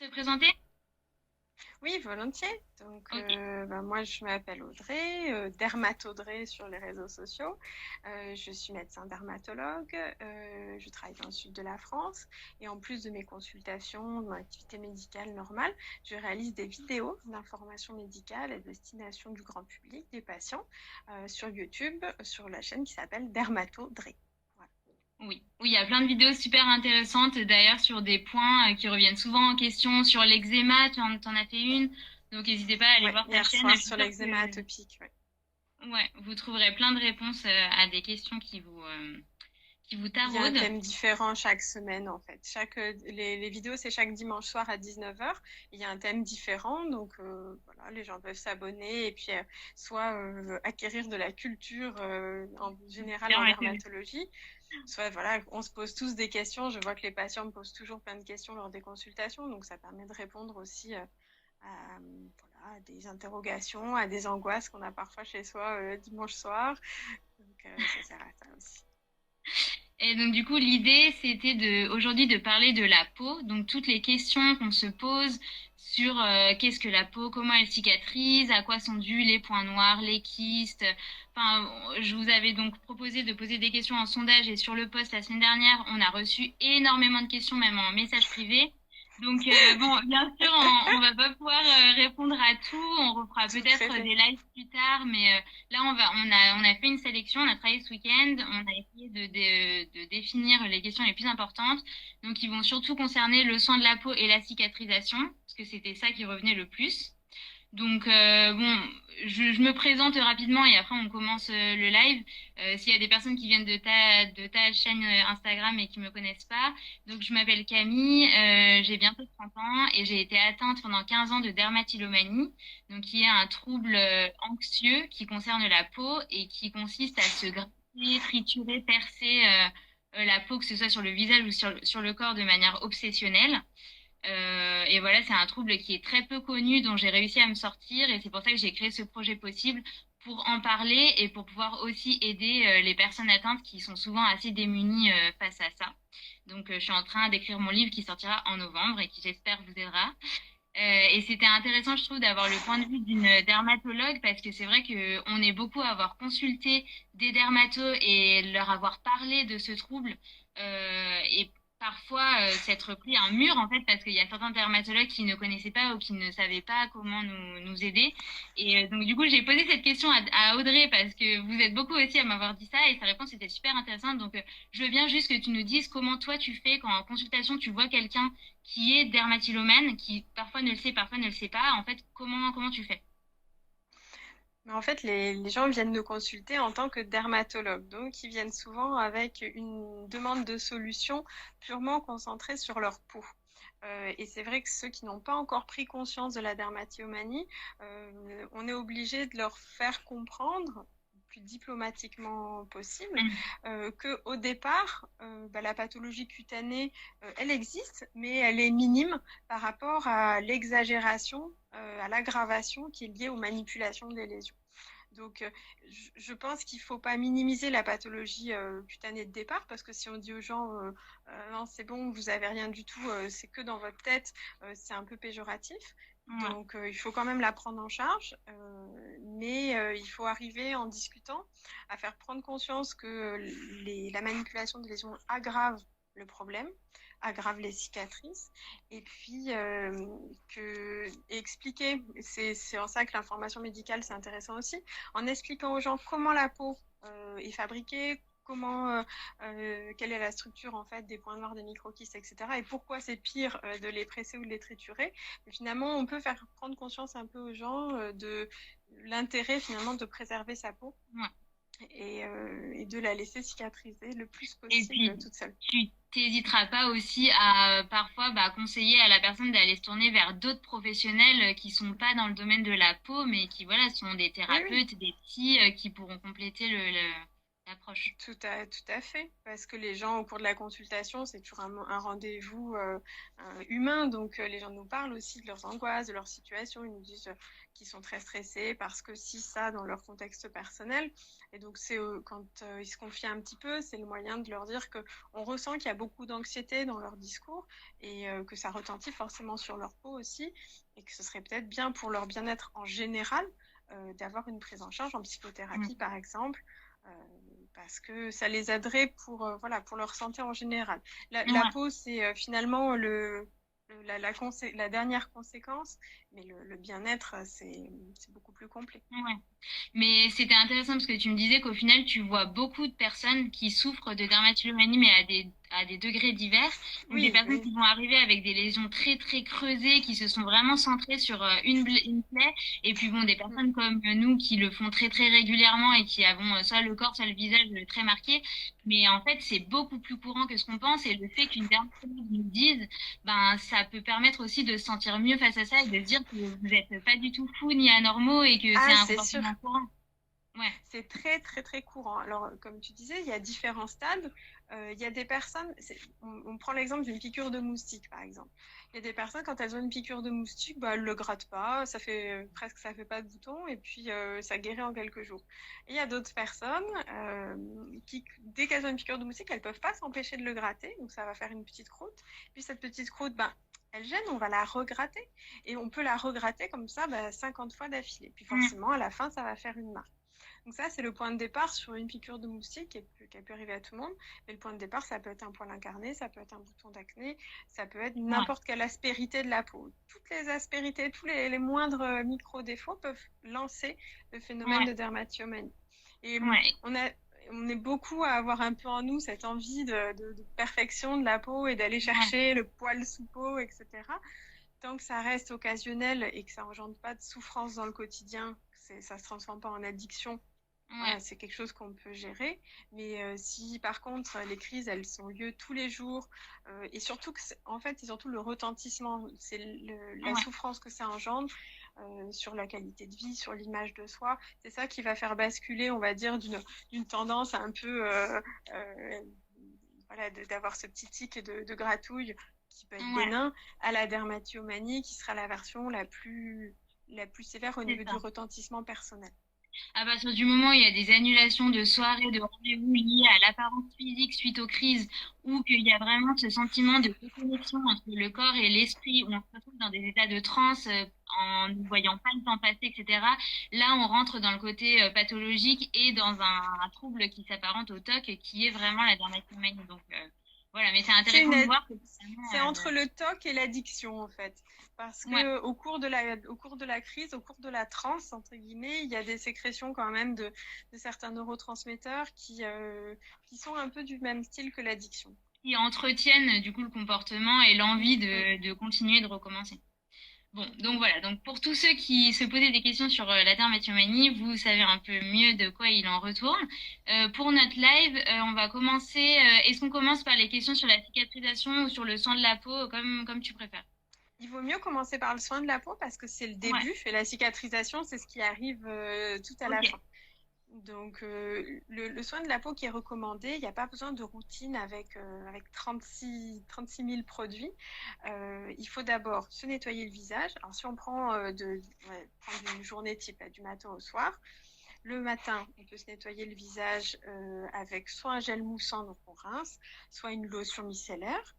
Te présenter? Oui, volontiers. Donc, Ok. moi, je m'appelle Audrey, Dermatodrey sur les réseaux sociaux. Je suis médecin dermatologue. Je travaille dans le sud de la France. Et en plus de mes consultations, de mon activité médicale normale, je réalise des vidéos d'information médicale à destination du grand public, des patients, sur YouTube, sur la chaîne qui s'appelle Dermatodrey. Voilà. Oui. Oui, il y a plein de vidéos super intéressantes d'ailleurs sur des points qui reviennent souvent en question sur l'eczéma. T'en as fait une. Donc n'hésitez pas à aller Ouais, voir ta hier chaîne. soir Je suis sur sûre l'eczéma que atopique. Ouais. ouais, vous trouverez plein de réponses à des questions qui vous Il y a un taraudent. thème différent chaque semaine, en fait. Les vidéos, c'est chaque dimanche soir à 19h. Il y a un thème différent. Donc, voilà, les gens peuvent s'abonner et puis soit acquérir de la culture en général en Dermatologie. dermatologie, soit, voilà, on se pose tous des questions. Je vois que les patients me posent toujours plein de questions lors des consultations. Donc, ça permet de répondre aussi voilà, à des interrogations, à des angoisses qu'on a parfois chez soi dimanche soir. Donc, ça sert à ça aussi. Et donc du coup, l'idée, c'était aujourd'hui de parler de la peau, donc toutes les questions qu'on se pose sur qu'est-ce que la peau, comment elle cicatrise, à quoi sont dus les points noirs, les kystes. Enfin, je vous avais donc proposé de poser des questions en sondage et sur le post la semaine dernière, on a reçu énormément de questions, même en message privé. Donc bon, bien sûr, on va pas pouvoir répondre à tout. On refera Tout peut-être traité. des lives plus tard, mais là, on a fait une sélection, on a travaillé ce week-end, on a essayé de définir les questions les plus importantes. Donc, ils vont surtout concerner le soin de la peau et la cicatrisation, parce que c'était ça qui revenait le plus. Donc, bon, je me présente rapidement et après on commence le live. S'il y a des personnes qui viennent de ta chaîne Instagram et qui me connaissent pas. Donc, je m'appelle Camille, j'ai bientôt 30 ans et j'ai été atteinte pendant 15 ans de dermatillomanie, donc qui est un trouble anxieux qui concerne la peau et qui consiste à se gratter, triturer, percer la peau, que ce soit sur le visage ou sur le corps de manière obsessionnelle. Et voilà, c'est un trouble qui est très peu connu, dont j'ai réussi à me sortir, et c'est pour ça que j'ai créé ce projet possible pour en parler et pour pouvoir aussi aider les personnes atteintes qui sont souvent assez démunies face à ça. Donc, je suis en train d'écrire mon livre qui sortira en novembre et qui, j'espère, vous aidera. Et c'était intéressant, je trouve, d'avoir le point de vue d'une dermatologue parce que c'est vrai que on est beaucoup à avoir consulté des dermatos et leur avoir parlé de ce trouble et parfois s'être pris un mur en fait parce qu'il y a certains dermatologues qui ne connaissaient pas ou qui ne savaient pas comment nous aider. Et donc du coup, j'ai posé cette question à Audrey parce que vous êtes beaucoup aussi à m'avoir dit ça et sa réponse était super intéressante. Donc je veux bien juste que tu nous dises comment toi tu fais quand en consultation tu vois quelqu'un qui est dermatillomane, qui parfois ne le sait, parfois ne le sait pas. En fait, comment tu fais? Mais en fait, les gens viennent nous consulter en tant que dermatologue. Donc, ils viennent souvent avec une demande de solution purement concentrée sur leur peau. Et c'est vrai que ceux qui n'ont pas encore pris conscience de la dermatillomanie, on est obligé de leur faire comprendre le plus diplomatiquement possible que au départ, la pathologie cutanée, elle existe, mais elle est minime par rapport à l'exagération, à l'aggravation qui est liée aux manipulations des lésions. Donc, je pense qu'il ne faut pas minimiser la pathologie cutanée de départ, parce que si on dit aux gens, non, c'est bon, vous n'avez rien du tout, c'est que dans votre tête, c'est un peu péjoratif. Ouais. Donc, il faut quand même la prendre en charge, mais il faut arriver en discutant à faire prendre conscience que la manipulation des lésions aggrave le problème, aggrave les cicatrices, et puis expliquer, c'est en ça que l'information médicale c'est intéressant aussi, en expliquant aux gens comment la peau est fabriquée, quelle est la structure en fait des points noirs, des microkystes, etc. Et pourquoi c'est pire de les presser ou de les triturer. Mais finalement, on peut faire prendre conscience un peu aux gens de l'intérêt finalement de préserver sa peau Ouais. et de la laisser cicatriser le plus Et possible puis, toute seule. tu t'hésiteras pas aussi à parfois conseiller à la personne d'aller se tourner vers d'autres professionnels qui sont pas dans le domaine de la peau, mais qui voilà sont des Oui, oui. thérapeutes, des psys qui pourront compléter le. d'approche. Tout à fait, parce que les gens, au cours de la consultation, c'est toujours un rendez-vous humain, donc les gens nous parlent aussi de leurs angoisses, de leur situation, ils nous disent qu'ils sont très stressés parce que si ça dans leur contexte personnel, et donc c'est quand ils se confient un petit peu, c'est le moyen de leur dire que on ressent qu'il y a beaucoup d'anxiété dans leur discours et que ça retentit forcément sur leur peau aussi, et que ce serait peut-être bien pour leur bien-être en général d'avoir une prise en charge en psychothérapie, par exemple, euh, parce que ça les aiderait voilà, pour leur santé en général. La Ouais. peau, c'est finalement la dernière conséquence, mais le bien-être, c'est beaucoup plus complet. Ouais. Mais c'était intéressant parce que tu me disais qu'au final, tu vois beaucoup de personnes qui souffrent de dermatillomanie, mais à des degrés divers. Donc, des Oui, personnes oui. qui vont arriver avec des lésions très, très creusées, qui se sont vraiment centrées sur une plaie. Et puis, bon, des Mm. personnes comme nous qui le font très, très régulièrement et qui avons soit le corps, soit le visage très marqué. Mais en fait, c'est beaucoup plus courant que ce qu'on pense. Et le fait qu'une dermatologue nous dise, ben, ça peut permettre aussi de se sentir mieux face à ça et de se dire que vous n'êtes pas du tout fous ni anormaux et que c'est Ah, un c'est sûr. comportement courant. Ouais, C'est très, très, très courant. Alors, comme tu disais, il y a différents stades. Il y a des personnes, on prend l'exemple d'une piqûre de moustique, par exemple. Il y a des personnes, quand elles ont une piqûre de moustique, bah, elles ne le grattent pas, ça fait pas de boutons, et puis ça guérit en quelques jours. Et il y a d'autres personnes qui, dès qu'elles ont une piqûre de moustique, elles ne peuvent pas s'empêcher de le gratter, donc ça va faire une petite croûte. Puis cette petite croûte, ben, elle gêne, on va la regratter. Et on peut la regratter comme ça 50 fois d'affilée. Puis mm, forcément, à la fin, ça va faire une marque. Donc ça, c'est le point de départ sur une piqûre de moustique qui peut arriver à tout le monde. Mais le point de départ, ça peut être un poil incarné, ça peut être un bouton d'acné, ça peut être ouais, n'importe quelle aspérité de la peau. Toutes les aspérités, tous les moindres micro-défauts peuvent lancer le phénomène ouais, de dermatillomanie. Et ouais, on est beaucoup à avoir un peu en nous cette envie de perfection de la peau et d'aller ouais, chercher le poil sous peau, etc. Tant que ça reste occasionnel et que ça engendre pas de souffrance dans le quotidien, ça se transforme pas en addiction, ouais, voilà, c'est quelque chose qu'on peut gérer. Mais si par contre les crises, elles ont lieu tous les jours, et surtout en fait, c'est surtout le retentissement, c'est la ouais, souffrance que ça engendre sur la qualité de vie, sur l'image de soi, c'est ça qui va faire basculer, on va dire, d'une tendance un peu, euh, voilà, d'avoir ce petit tic de gratouille qui peut être ouais, bénin, à la dermatillomanie qui sera la version la plus sévère au c'est niveau ça. du retentissement personnel. À partir du moment où il y a des annulations de soirées, de rendez-vous liés à l'apparence physique suite aux crises, ou qu'il y a vraiment ce sentiment de déconnexion entre le corps et l'esprit, où on se retrouve dans des états de transe en ne voyant pas le temps passer, etc., là, on rentre dans le côté pathologique et dans un trouble qui s'apparente au TOC, qui est vraiment la dermatomanie. Donc, voilà, mais c'est C'est intéressant de une, voir que c'est finalement, entre le TOC et l'addiction, en fait. Parce ouais, que au cours de la crise, au cours de la transe, entre guillemets, il y a des sécrétions quand même de certains neurotransmetteurs qui sont un peu du même style que l'addiction. qui entretiennent du coup le comportement et l'envie Mm. de continuer de recommencer. Bon, donc voilà, donc pour tous ceux qui se posaient des questions sur la dermatomanie, vous savez un peu mieux de quoi il en retourne. Pour notre live, on va commencer. Est-ce qu'on commence par les questions sur la cicatrisation ou sur le soin de la peau, comme tu préfères? Il vaut mieux commencer par le soin de la peau parce que c'est le Ouais, début et la cicatrisation, c'est ce qui arrive tout à la ok. fin. Donc, le soin de la peau qui est recommandé, il n'y a pas besoin de routine avec 36 000 produits. Il faut d'abord se nettoyer le visage. Alors, si on prend, prendre une journée type, là, du matin au soir, le matin, on peut se nettoyer le visage avec soit un gel moussant, donc on rince, soit une lotion micellaire.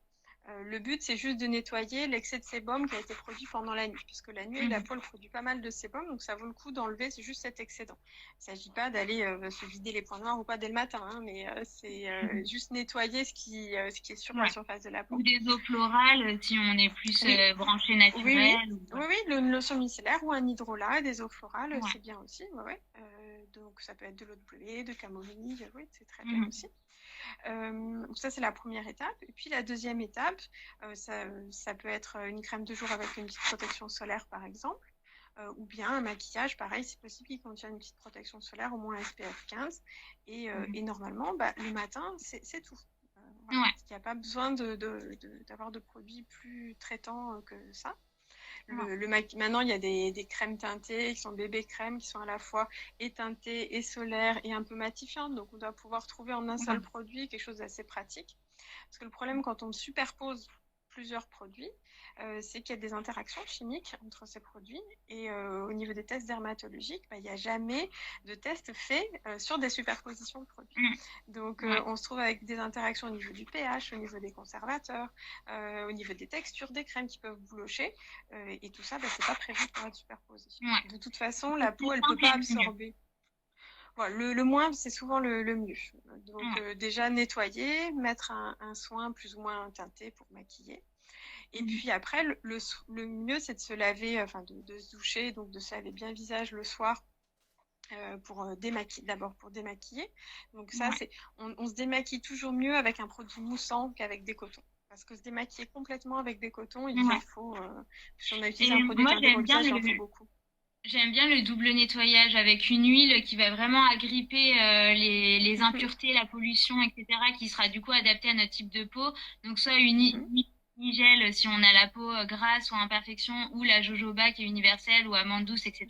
Le but, c'est juste de nettoyer l'excès de sébum qui a été produit pendant la nuit, puisque la nuit, la Mhm. peau produit pas mal de sébum, donc ça vaut le coup d'enlever juste cet excédent. Il ne s'agit pas d'aller se vider les points noirs ou pas dès le matin, hein, mais c'est juste nettoyer ce qui est sur la Ouais. surface de la Ou peau. des eaux florales si on est plus Oui, branché oui, oui. naturel. Ouais. Oui, oui, une lotion micellaire ou un hydrolat, des eaux florales, Ouais. c'est bien aussi. Ouais, ouais. Donc ça peut être de l'eau de bleuet, de camomille, oui, c'est très bien Mhm. aussi. Ça, c'est la première étape. Et puis la deuxième étape, ça peut être une crème de jour avec une petite protection solaire, par exemple, ou bien un maquillage, pareil, c'est possible qu'il contienne une petite protection solaire, au moins SPF 15. Mhm. Et normalement, le matin, c'est tout. Voilà. Ouais. Il n'y a pas besoin d'avoir de produits plus traitants que ça. Maintenant, il y a des crèmes teintées qui sont bébé crèmes, qui sont à la fois et teintées et solaires et un peu matifiantes. Donc, on doit pouvoir trouver en un seul produit quelque chose d'assez pratique. Parce que le problème, quand on superpose plusieurs produits, c'est qu'il y a des interactions chimiques entre ces produits. Et au niveau des tests dermatologiques, il n'y a jamais de test fait sur des superpositions de produits. Donc, on se trouve avec des interactions au niveau du pH, au niveau des conservateurs, au niveau des textures des crèmes qui peuvent boulocher. Et tout ça, c'est pas prévu pour être superposé. De toute façon, la peau, elle peut pas absorber. Voilà, le moins, c'est souvent le mieux. Donc, déjà nettoyer, mettre un soin plus ou moins teinté pour maquiller. Et puis après, le mieux, c'est de se laver, de se doucher, donc de se laver bien le visage le soir pour démaquiller, d'abord pour démaquiller. Donc ça, on se démaquille toujours mieux avec un produit moussant qu'avec des cotons. Parce que se démaquiller complètement avec des cotons, il faut, si on a utilisé un produit teinté pour le visage, il en faut beaucoup. J'aime bien le double nettoyage avec une huile qui va vraiment agripper les impuretés, la pollution, etc., qui sera du coup adaptée à notre type de peau. Donc soit une gel si on a la peau grasse ou imperfection, ou la jojoba qui est universelle, ou amande douce, etc.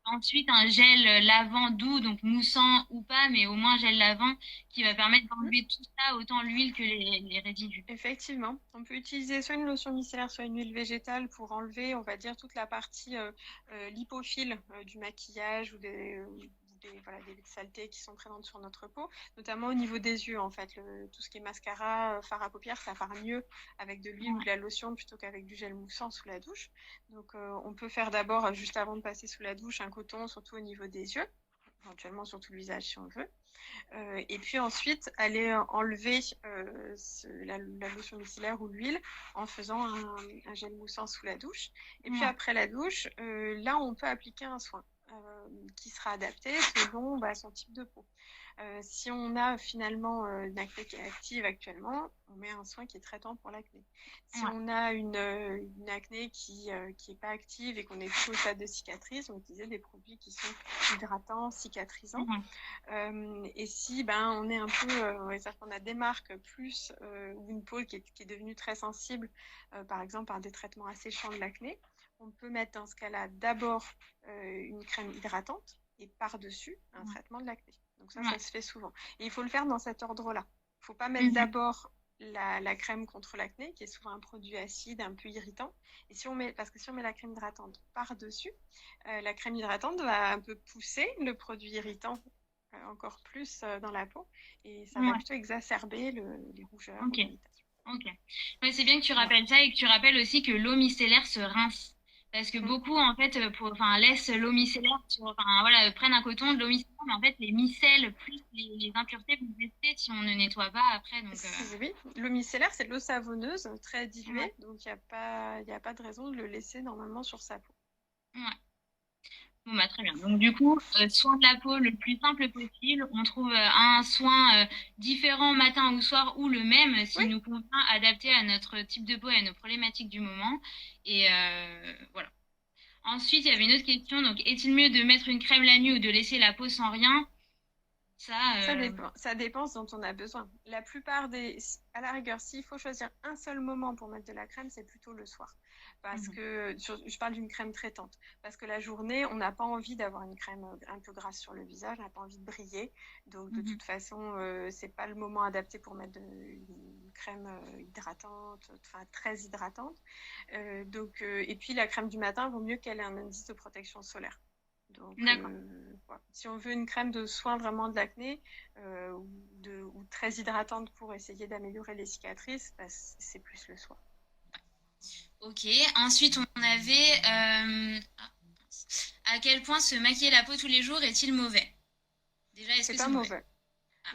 Ensuite, un gel lavant doux, donc moussant ou pas, mais au moins gel lavant qui va permettre d'enlever tout ça, autant l'huile que les résidus. Effectivement. On peut utiliser soit une lotion micellaire, soit une huile végétale pour enlever, on va dire, toute la partie lipophile du maquillage ou des saletés qui sont présentes sur notre peau, notamment au niveau des yeux, en fait. Tout ce qui est mascara, fard à paupières, ça part mieux avec de l'huile ou de la lotion plutôt qu'avec du gel moussant sous la douche. Donc, on peut faire d'abord, juste avant de passer sous la douche, un coton, surtout au niveau des yeux, éventuellement sur tout le visage si on veut. Et puis ensuite, aller enlever la lotion micellaire ou l'huile en faisant un gel moussant sous la douche. Et puis après la douche, là, on peut appliquer un soin qui sera adapté selon son type de peau. Si on a finalement une acné qui est active actuellement, on met un soin qui est traitant pour l'acné. Si on a une acné qui est pas active et qu'on est plutôt au stade de cicatrice, on utilise des produits qui sont hydratants, cicatrisants. Et si on est un peu, c'est-à-dire qu'on a des marques plus ou une peau qui est devenue très sensible, par exemple par des traitements asséchants de l'acné, on peut mettre dans ce cas-là d'abord une crème hydratante et par-dessus un traitement de l'acné. Donc ça se fait souvent. Et il faut le faire dans cet ordre-là. Il ne faut pas mettre d'abord la crème contre l'acné, qui est souvent un produit acide, un peu irritant. Et parce que si on met la crème hydratante par-dessus, la crème hydratante va un peu pousser le produit irritant encore plus dans la peau. Et ça va plutôt exacerber les rougeurs ou l'irritation. Ok. Ouais, c'est bien que tu rappelles ça et que tu rappelles aussi que l'eau micellaire se rince. Parce que beaucoup, en fait, laissent l'eau micellaire, prennent un coton, de l'eau micellaire, mais en fait, les micelles plus les impuretés vont rester si on ne nettoie pas après. Donc, Oui, l'eau micellaire, c'est de l'eau savonneuse, très diluée, donc il n'y a pas de raison de le laisser normalement sur sa peau. Bon, très bien. Donc, du coup, soin de la peau le plus simple possible. On trouve un soin différent matin ou soir ou le même s'il nous convient, adapté à notre type de peau et à nos problématiques du moment. Et voilà. Ensuite, il y avait une autre question. Donc, est-il mieux de mettre une crème la nuit ou de laisser la peau sans rien? Ça dépend. Ça dépend ce dont on a besoin. La plupart à la rigueur, s'il faut choisir un seul moment pour mettre de la crème, c'est plutôt le soir. Parce que, je parle d'une crème traitante. Parce que la journée, on n'a pas envie d'avoir une crème un peu grasse sur le visage, on n'a pas envie de briller. Donc, de toute façon, c'est pas le moment adapté pour mettre une crème hydratante, très hydratante. Et puis, la crème du matin, vaut mieux qu'elle ait un indice de protection solaire. Donc, si on veut une crème de soin vraiment de l'acné ou très hydratante pour essayer d'améliorer les cicatrices, c'est plus le soir. Ok. Ensuite, on avait à quel point se maquiller la peau tous les jours est-il mauvais? Déjà, est-ce que c'est mauvais?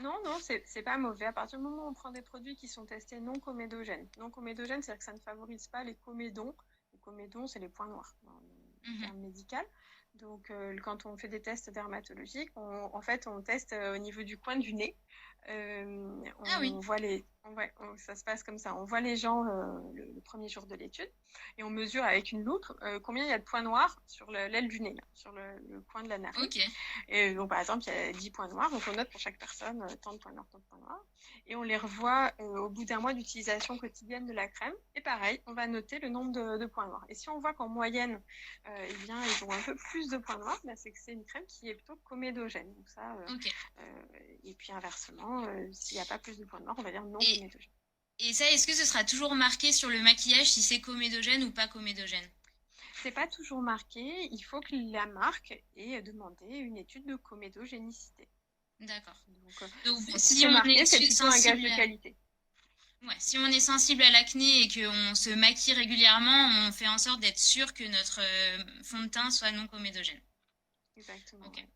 Non, c'est pas mauvais. À partir du moment où on prend des produits qui sont testés non comédogènes. Non comédogènes, c'est-à-dire que ça ne favorise pas les comédons. Les comédons, c'est les points noirs dans le terme médical. Donc, quand on fait des tests dermatologiques, en fait, on teste au niveau du coin du nez. Ah oui, On voit ça se passe comme ça. On voit les gens le premier jour de l'étude et on mesure avec une loupe combien il y a de points noirs sur l'aile du nez, là, sur le coin de la narine. ok. Et donc, par exemple, il y a 10 points noirs. Donc, on note pour chaque personne tant de points noirs, tant de points noirs. Et on les revoit au bout d'un mois d'utilisation quotidienne de la crème. Et pareil, on va noter le nombre de points noirs. Et si on voit qu'en moyenne, eh bien, ils ont un peu plus de points noirs, bah, c'est que c'est une crème qui est plutôt comédogène. Donc ça, Ok. et puis inversement, s'il n'y a pas plus de points noirs, on va dire non Et, comédogène. et ça, est-ce que ce sera toujours marqué sur le maquillage si c'est comédogène ou pas comédogène? C'est pas toujours marqué. Il faut que la marque ait demandé une étude de comédogénicité. D'accord. Donc, Donc, si si c'est on marqué, est c'est plutôt un gage sensible de qualité. ouais, si on est sensible à l'acné et qu'on se maquille régulièrement, on fait en sorte d'être sûr que notre fond de teint soit non comédogène. Exactement. Ok. Ouais.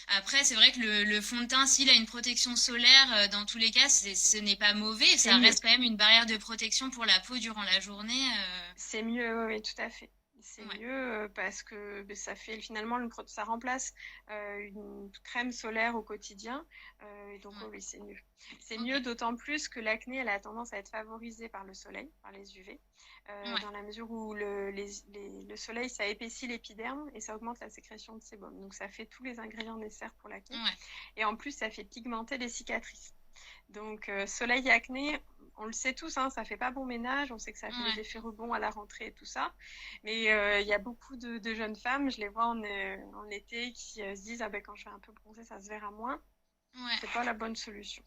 Après, c'est vrai que le fond de teint, s'il a une protection solaire, dans tous les cas, ce n'est pas mauvais. C'est Ça mieux. reste quand même une barrière de protection pour la peau durant la journée. C'est mieux, oui, tout à fait. C'est Ouais, mieux parce que ça fait finalement ça remplace une crème solaire au quotidien. Et donc ouais. oui, c'est mieux. C'est Ok. mieux d'autant plus que l'acné, elle a tendance à être favorisée par le soleil, par les UV, Ouais, dans la mesure où le soleil, ça épaissit l'épiderme et ça augmente la sécrétion de sébum. Donc ça fait tous les ingrédients nécessaires pour l'acné. ouais, Et en plus, ça fait pigmenter les cicatrices. Donc, soleil et acné, on le sait tous, hein, ça fait pas bon ménage. On sait que ça fait des ouais. effets rebonds à la rentrée et tout ça. Mais il y a beaucoup de jeunes femmes, je les vois en été, qui se disent ah ben, quand je vais un peu bronzer, ça se verra moins. Ouais. C'est pas la bonne solution.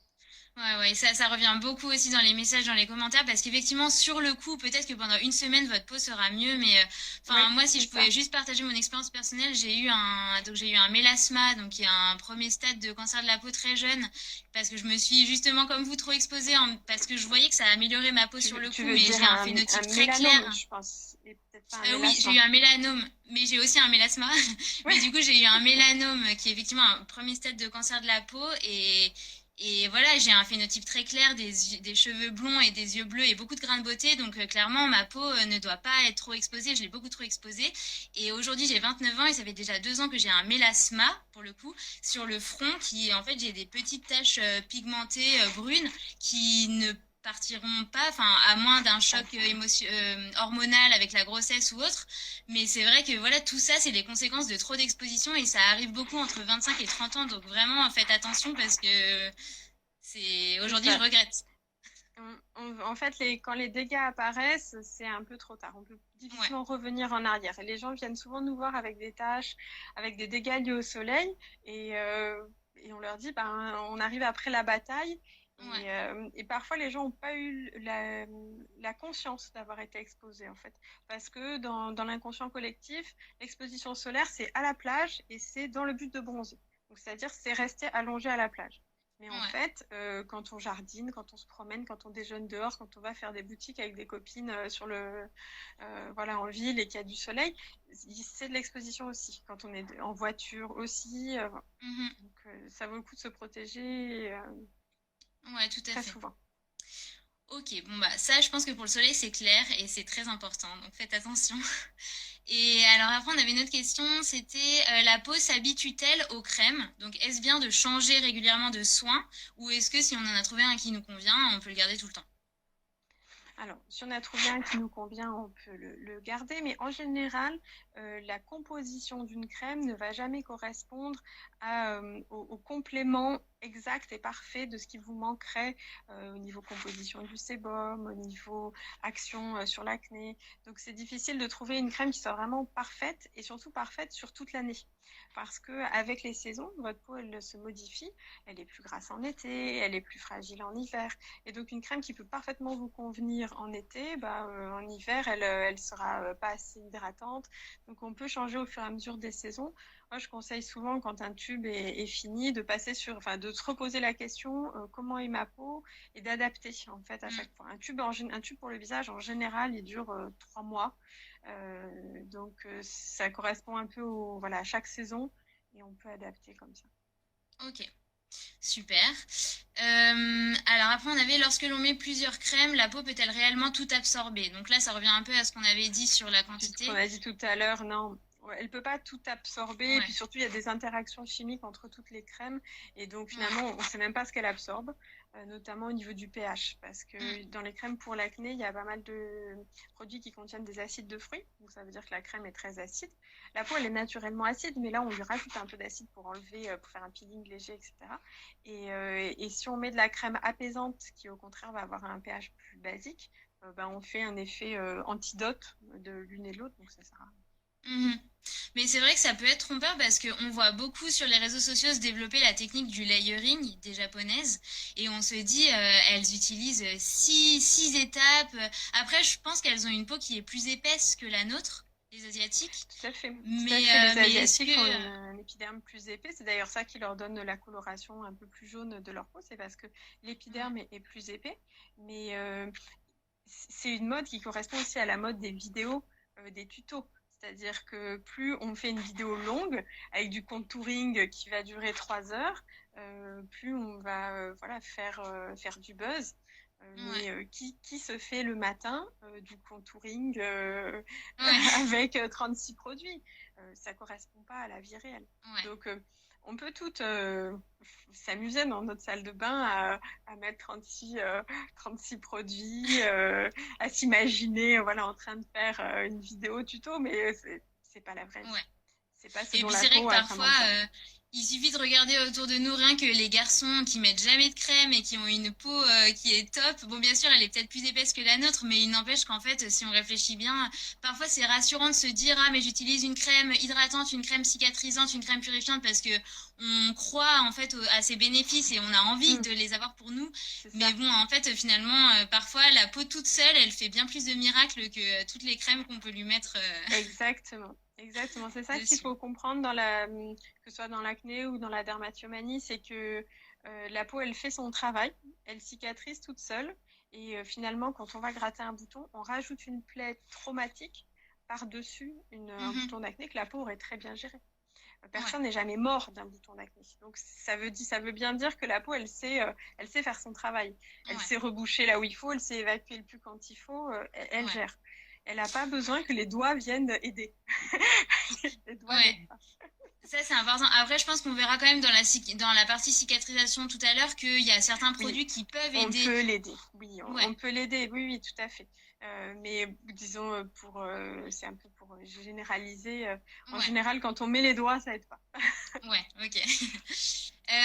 Ouais, ouais, ça revient beaucoup aussi dans les messages, dans les commentaires, parce qu'effectivement, sur le coup, peut-être que pendant une semaine, votre peau sera mieux, mais enfin, Oui, moi, si c'est je ça. pouvais juste partager mon expérience personnelle, j'ai eu un mélasma, donc qui est un premier stade de cancer de la peau très jeune, parce que je me suis justement comme vous trop exposée, parce que je voyais que ça améliorait ma peau sur le Tu coup, veux mais dire j'ai un un phénotype très mélanome, clair. je pense, et peut-être pas un Oui, j'ai mélasma. eu un mélanome, mais j'ai aussi un mélasma. Oui, Mais du coup, j'ai eu un mélanome qui est effectivement un premier stade de cancer de la peau. Et voilà, j'ai un phénotype très clair, des cheveux blonds et des yeux bleus et beaucoup de grains de beauté. Donc clairement, ma peau ne doit pas être trop exposée. Je l'ai beaucoup trop exposée. Et aujourd'hui, j'ai 29 ans et ça fait déjà 2 ans que j'ai un mélasma, pour le coup, sur le front qui, en fait, j'ai des petites taches pigmentées brunes qui ne partiront pas, enfin, à moins d'un choc hormonal avec la grossesse ou autre. Mais c'est vrai que voilà, tout ça, c'est les conséquences de trop d'exposition et ça arrive beaucoup entre 25 et 30 ans. Donc vraiment, faites attention parce que c'est aujourd'hui, je ça. regrette. En fait, quand les dégâts apparaissent, c'est un peu trop tard. On peut Ouais, difficilement revenir en arrière. Et les gens viennent souvent nous voir avec des taches, avec des dégâts liés au soleil, et on leur dit, ben, on arrive après la bataille. ouais, Et parfois, les gens n'ont pas eu la conscience d'avoir été exposés, en fait. Parce que dans l'inconscient collectif, l'exposition solaire, c'est à la plage et c'est dans le but de bronzer. Donc, c'est-à-dire, c'est rester allongé à la plage. Mais en ouais. fait, quand on jardine, quand on se promène, quand on déjeune dehors, quand on va faire des boutiques avec des copines voilà, en ville et qu'il y a du soleil, c'est de l'exposition aussi. Quand on est en voiture aussi, Mhm. donc, ça vaut le coup de se protéger Ouais, tout à très fait. souvent. Ok, bon bah ça, je pense que pour le soleil, c'est clair et c'est très important. Donc faites attention. Et alors après, on avait une autre question, c'était la peau s'habitue-t-elle aux crèmes? Donc est-ce bien de changer régulièrement de soin ou est-ce que si on en a trouvé un qui nous convient, on peut le garder tout le temps? Alors, si on a trouvé un qui nous convient, on peut le garder, mais en général, la composition d'une crème ne va jamais correspondre au complément exact et parfait de ce qui vous manquerait au niveau composition du sébum, au niveau action sur l'acné. Donc, c'est difficile de trouver une crème qui soit vraiment parfaite et surtout parfaite sur toute l'année. Parce que avec les saisons, votre peau, elle se modifie. Elle est plus grasse en été, elle est plus fragile en hiver. Et donc, une crème qui peut parfaitement vous convenir en été, bah, en hiver, elle sera pas assez hydratante. Donc, on peut changer au fur et à mesure des saisons. Moi, je conseille souvent, quand un tube est fini, enfin, de se reposer la question, comment est ma peau, et d'adapter, en fait, à Mm. chaque fois. Un tube pour le visage, en général, il dure 3 mois. Donc, ça correspond un peu voilà, à chaque saison, et on peut adapter comme ça. Ok, super. Alors après, on avait lorsque l'on met plusieurs crèmes, la peau peut-elle réellement tout absorber? Donc là, ça revient un peu à ce qu'on avait dit sur la C'est ce qu'on quantité. a dit tout à l'heure, non. elle peut pas tout absorber. Et Ouais. puis surtout, il y a des interactions chimiques entre toutes les crèmes. Et donc, finalement, on ne sait même pas ce qu'elle absorbe, notamment au niveau du pH. Parce que dans les crèmes pour l'acné, il y a pas mal de produits qui contiennent des acides de fruits. Donc, ça veut dire que la crème est très acide. La peau, elle est naturellement acide, mais là, on lui rajoute un peu d'acide pour enlever, pour faire un peeling léger, etc. Et si on met de la crème apaisante, qui au contraire va avoir un pH plus basique, on fait un effet antidote de l'une et de l'autre. Donc, ça sert à Mhm. Mais c'est vrai que ça peut être trompeur parce qu'on voit beaucoup sur les réseaux sociaux se développer la technique du layering des japonaises et on se dit elles utilisent six étapes. Après, je pense qu'elles ont une peau qui est plus épaisse que la nôtre, les asiatiques. Tout à fait. Tout à Mais, fait. Les mais est-ce Asiatiques ont que... un épiderme plus épais. C'est d'ailleurs ça qui leur donne la coloration un peu plus jaune de leur peau. C'est parce que l'épiderme est plus épais. Mais c'est une mode qui correspond aussi à la mode des vidéos, des tutos. C'est-à-dire que plus on fait une vidéo longue avec du contouring qui va durer 3 heures, plus on va voilà, faire du buzz. Ouais, Mais qui se fait le matin du contouring ouais, avec 36 produits? Ça ne correspond pas à la vie réelle. ouais. Donc, on peut toutes s'amuser dans notre salle de bain à mettre 36 produits, à s'imaginer voilà, en train de faire une vidéo tuto, mais c'est pas la vraie vie. Ouais. C'est pas ce Et dont puis la c'est vrai peau que a parfois, vraiment besoin. il suffit de regarder autour de nous rien que les garçons qui mettent jamais de crème et qui ont une peau qui est top. Bon, bien sûr, elle est peut-être plus épaisse que la nôtre, mais il n'empêche qu'en fait, si on réfléchit bien, parfois c'est rassurant de se dire, ah, mais j'utilise une crème hydratante, une crème cicatrisante, une crème purifiante parce que on croit en fait à ses bénéfices et on a envie Mm, de les avoir pour nous. c'est Mais ça. bon, en fait, finalement, parfois la peau toute seule, elle fait bien plus de miracles que toutes les crèmes qu'on peut lui mettre Exactement. Exactement. C'est ça qu'il dessus. faut comprendre que ce soit dans l'acné ou dans la dermatomanie, c'est que la peau, elle fait son travail, elle cicatrise toute seule. Et finalement, quand on va gratter un bouton, on rajoute une plaie traumatique par-dessus un Mhm. bouton d'acné que la peau aurait très bien géré. Ouais, Personne n'est jamais mort d'un bouton d'acné. Donc ça veut bien dire que la peau, elle sait faire son travail. Elle ouais, sait reboucher là où il faut, elle sait évacuer le pus quand il faut, elle ouais. gère. Elle n'a pas besoin que les doigts viennent aider. Les doigts Ouais, n'aident pas. ça c'est important. Après, je pense qu'on verra quand même dans dans la partie cicatrisation tout à l'heure qu'il y a certains Oui, produits qui peuvent on aider. peut l'aider. Oui, Ouais, on peut l'aider. Oui, oui, tout à fait. Mais disons, c'est un peu pour généraliser. En ouais, général, quand on met les doigts, ça aide pas. ouais, ok.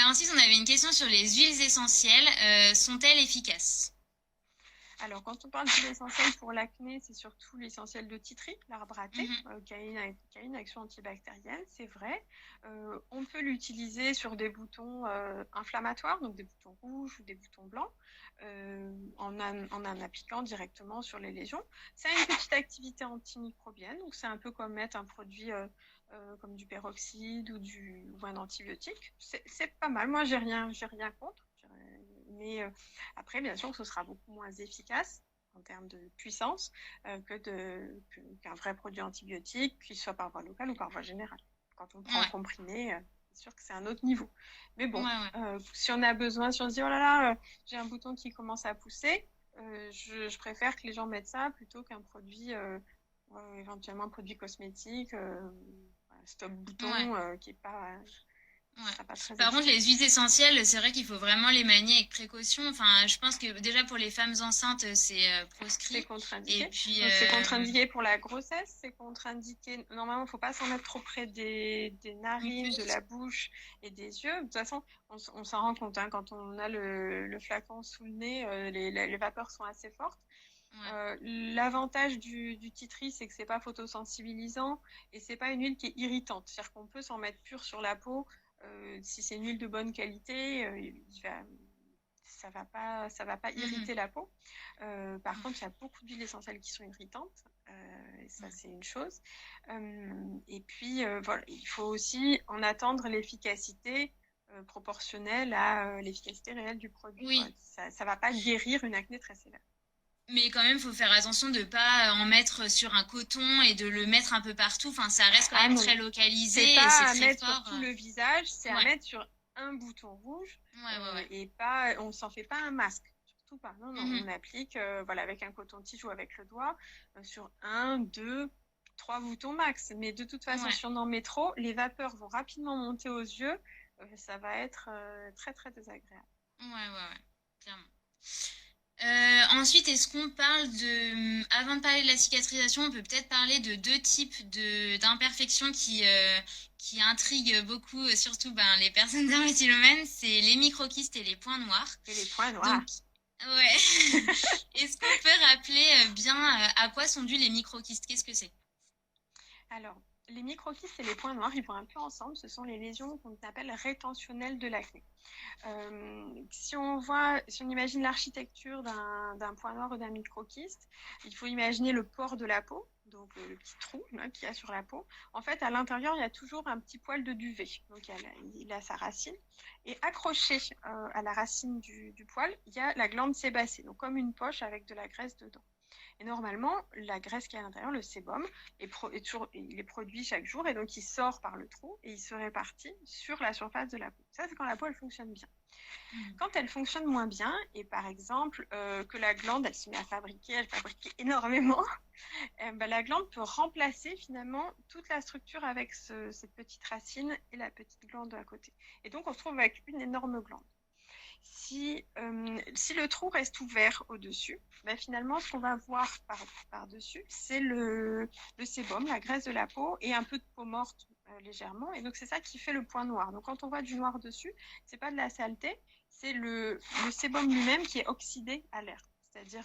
Ensuite, on avait une question sur les huiles essentielles. Sont-elles efficaces? Alors, quand on parle d'huile essentielle pour l'acné, c'est surtout l'essentiel de titri, l'arbre à thé, Mhm. qui a une action antibactérienne, c'est vrai. On peut l'utiliser sur des boutons inflammatoires, donc des boutons rouges ou des boutons blancs, en appliquant directement sur les lésions. Ça a une petite activité antimicrobienne, donc c'est un peu comme mettre un produit comme du peroxyde ou un antibiotique. C'est pas mal. Moi, j'ai rien contre. Mais après, bien sûr, ce sera beaucoup moins efficace en termes de puissance qu'un vrai produit antibiotique, qu'il soit par voie locale ou par voie générale. Quand on prend en Ouais, comprimé, c'est sûr que c'est un autre niveau. Mais ouais, bon, ouais. si on a besoin, si on se dit, oh là là, j'ai un bouton qui commence à pousser, je préfère que les gens mettent ça plutôt qu'un produit, éventuellement un produit cosmétique, stop Ouais. bouton, qui est pas, qui Ouais. sera pas très Par contre, les efficace. huiles essentielles, c'est vrai qu'il faut vraiment les manier avec précaution. Enfin, je pense que déjà pour les femmes enceintes, c'est C'est proscrit. Et contre-indiqué. puis, Donc, c'est contre-indiqué pour la grossesse, c'est contre-indiqué. Normalement, il ne faut pas s'en mettre trop près des narines, de muqueuse. la bouche et des yeux. De toute façon, on s'en rend compte hein, quand on a le flacon sous le nez, les vapeurs sont assez fortes. Ouais. L'avantage du tea tree, c'est que c'est pas photosensibilisant et c'est pas une huile qui est irritante. C'est-à-dire qu'on peut s'en mettre pur sur la peau. Si c'est une huile de bonne qualité, ça va pas Mhm. irriter la peau. Par Ouais. contre, il y a beaucoup d'huiles essentielles qui sont irritantes. Et ça, Ouais. c'est une chose. Et puis, voilà, il faut aussi en attendre l'efficacité proportionnelle à l'efficacité réelle du produit, quoi. Oui, Ça va pas guérir une acné très sévère. mais quand même, faut faire attention de pas en mettre sur un coton et de le mettre un peu partout. Enfin, ça reste quand Ah même non, très c'est localisé et c'est pas à très mettre sur fort. tout le visage, c'est à Ouais, mettre sur un bouton rouge ouais, ouais, ouais. et pas, on s'en fait pas un masque, surtout pas. Non, non, Mhm. on applique voilà, avec un coton-tige ou avec le doigt sur un, deux. 3 boutons max. Mais de toute façon, Ouais, si on en met trop, les vapeurs vont rapidement monter aux yeux. Ça va être très, très désagréable. ouais, clairement. Ensuite, est-ce qu'on parle avant de parler de la cicatrisation, on peut peut-être parler de deux types d'imperfections qui intriguent beaucoup, surtout les personnes dermatillomènes, c'est les microkystes et les points noirs. Et les points noirs. Donc, ouais. Est-ce qu'on peut rappeler bien à quoi sont dus les microkystes? Qu'est-ce que c'est? Alors, les microkystes et les points noirs, ils vont un peu ensemble. Ce sont les lésions qu'on appelle rétentionnelles de l'acné. Si on imagine l'architecture d'un point noir ou d'un microkyste, il faut imaginer le pore de la peau, donc le petit trou là, qu'il y a sur la peau. En fait, à l'intérieur, il y a toujours un petit poil de duvet. Donc, il a sa racine. Et accroché à la racine du poil, il y a la glande sébacée, donc comme une poche avec de la graisse dedans. Et normalement, la graisse qui est à l'intérieur, le sébum, il est produit chaque jour et donc il sort par le trou et il se répartit sur la surface de la peau. Ça, c'est quand la peau, elle fonctionne bien. Quand elle fonctionne moins bien, et par exemple que la glande, elle se met à fabriquer, elle fabrique énormément, la glande peut remplacer finalement toute la structure avec cette petite racine et la petite glande à côté. Et donc, on se trouve avec une énorme glande. Si le trou reste ouvert au-dessus, finalement, ce qu'on va voir par-dessus, c'est le sébum, la graisse de la peau et un peu de peau morte légèrement. Et donc, c'est ça qui fait le point noir. Donc, quand on voit du noir dessus, c'est pas de la saleté, c'est le sébum lui-même qui est oxydé à l'air. C'est-à-dire,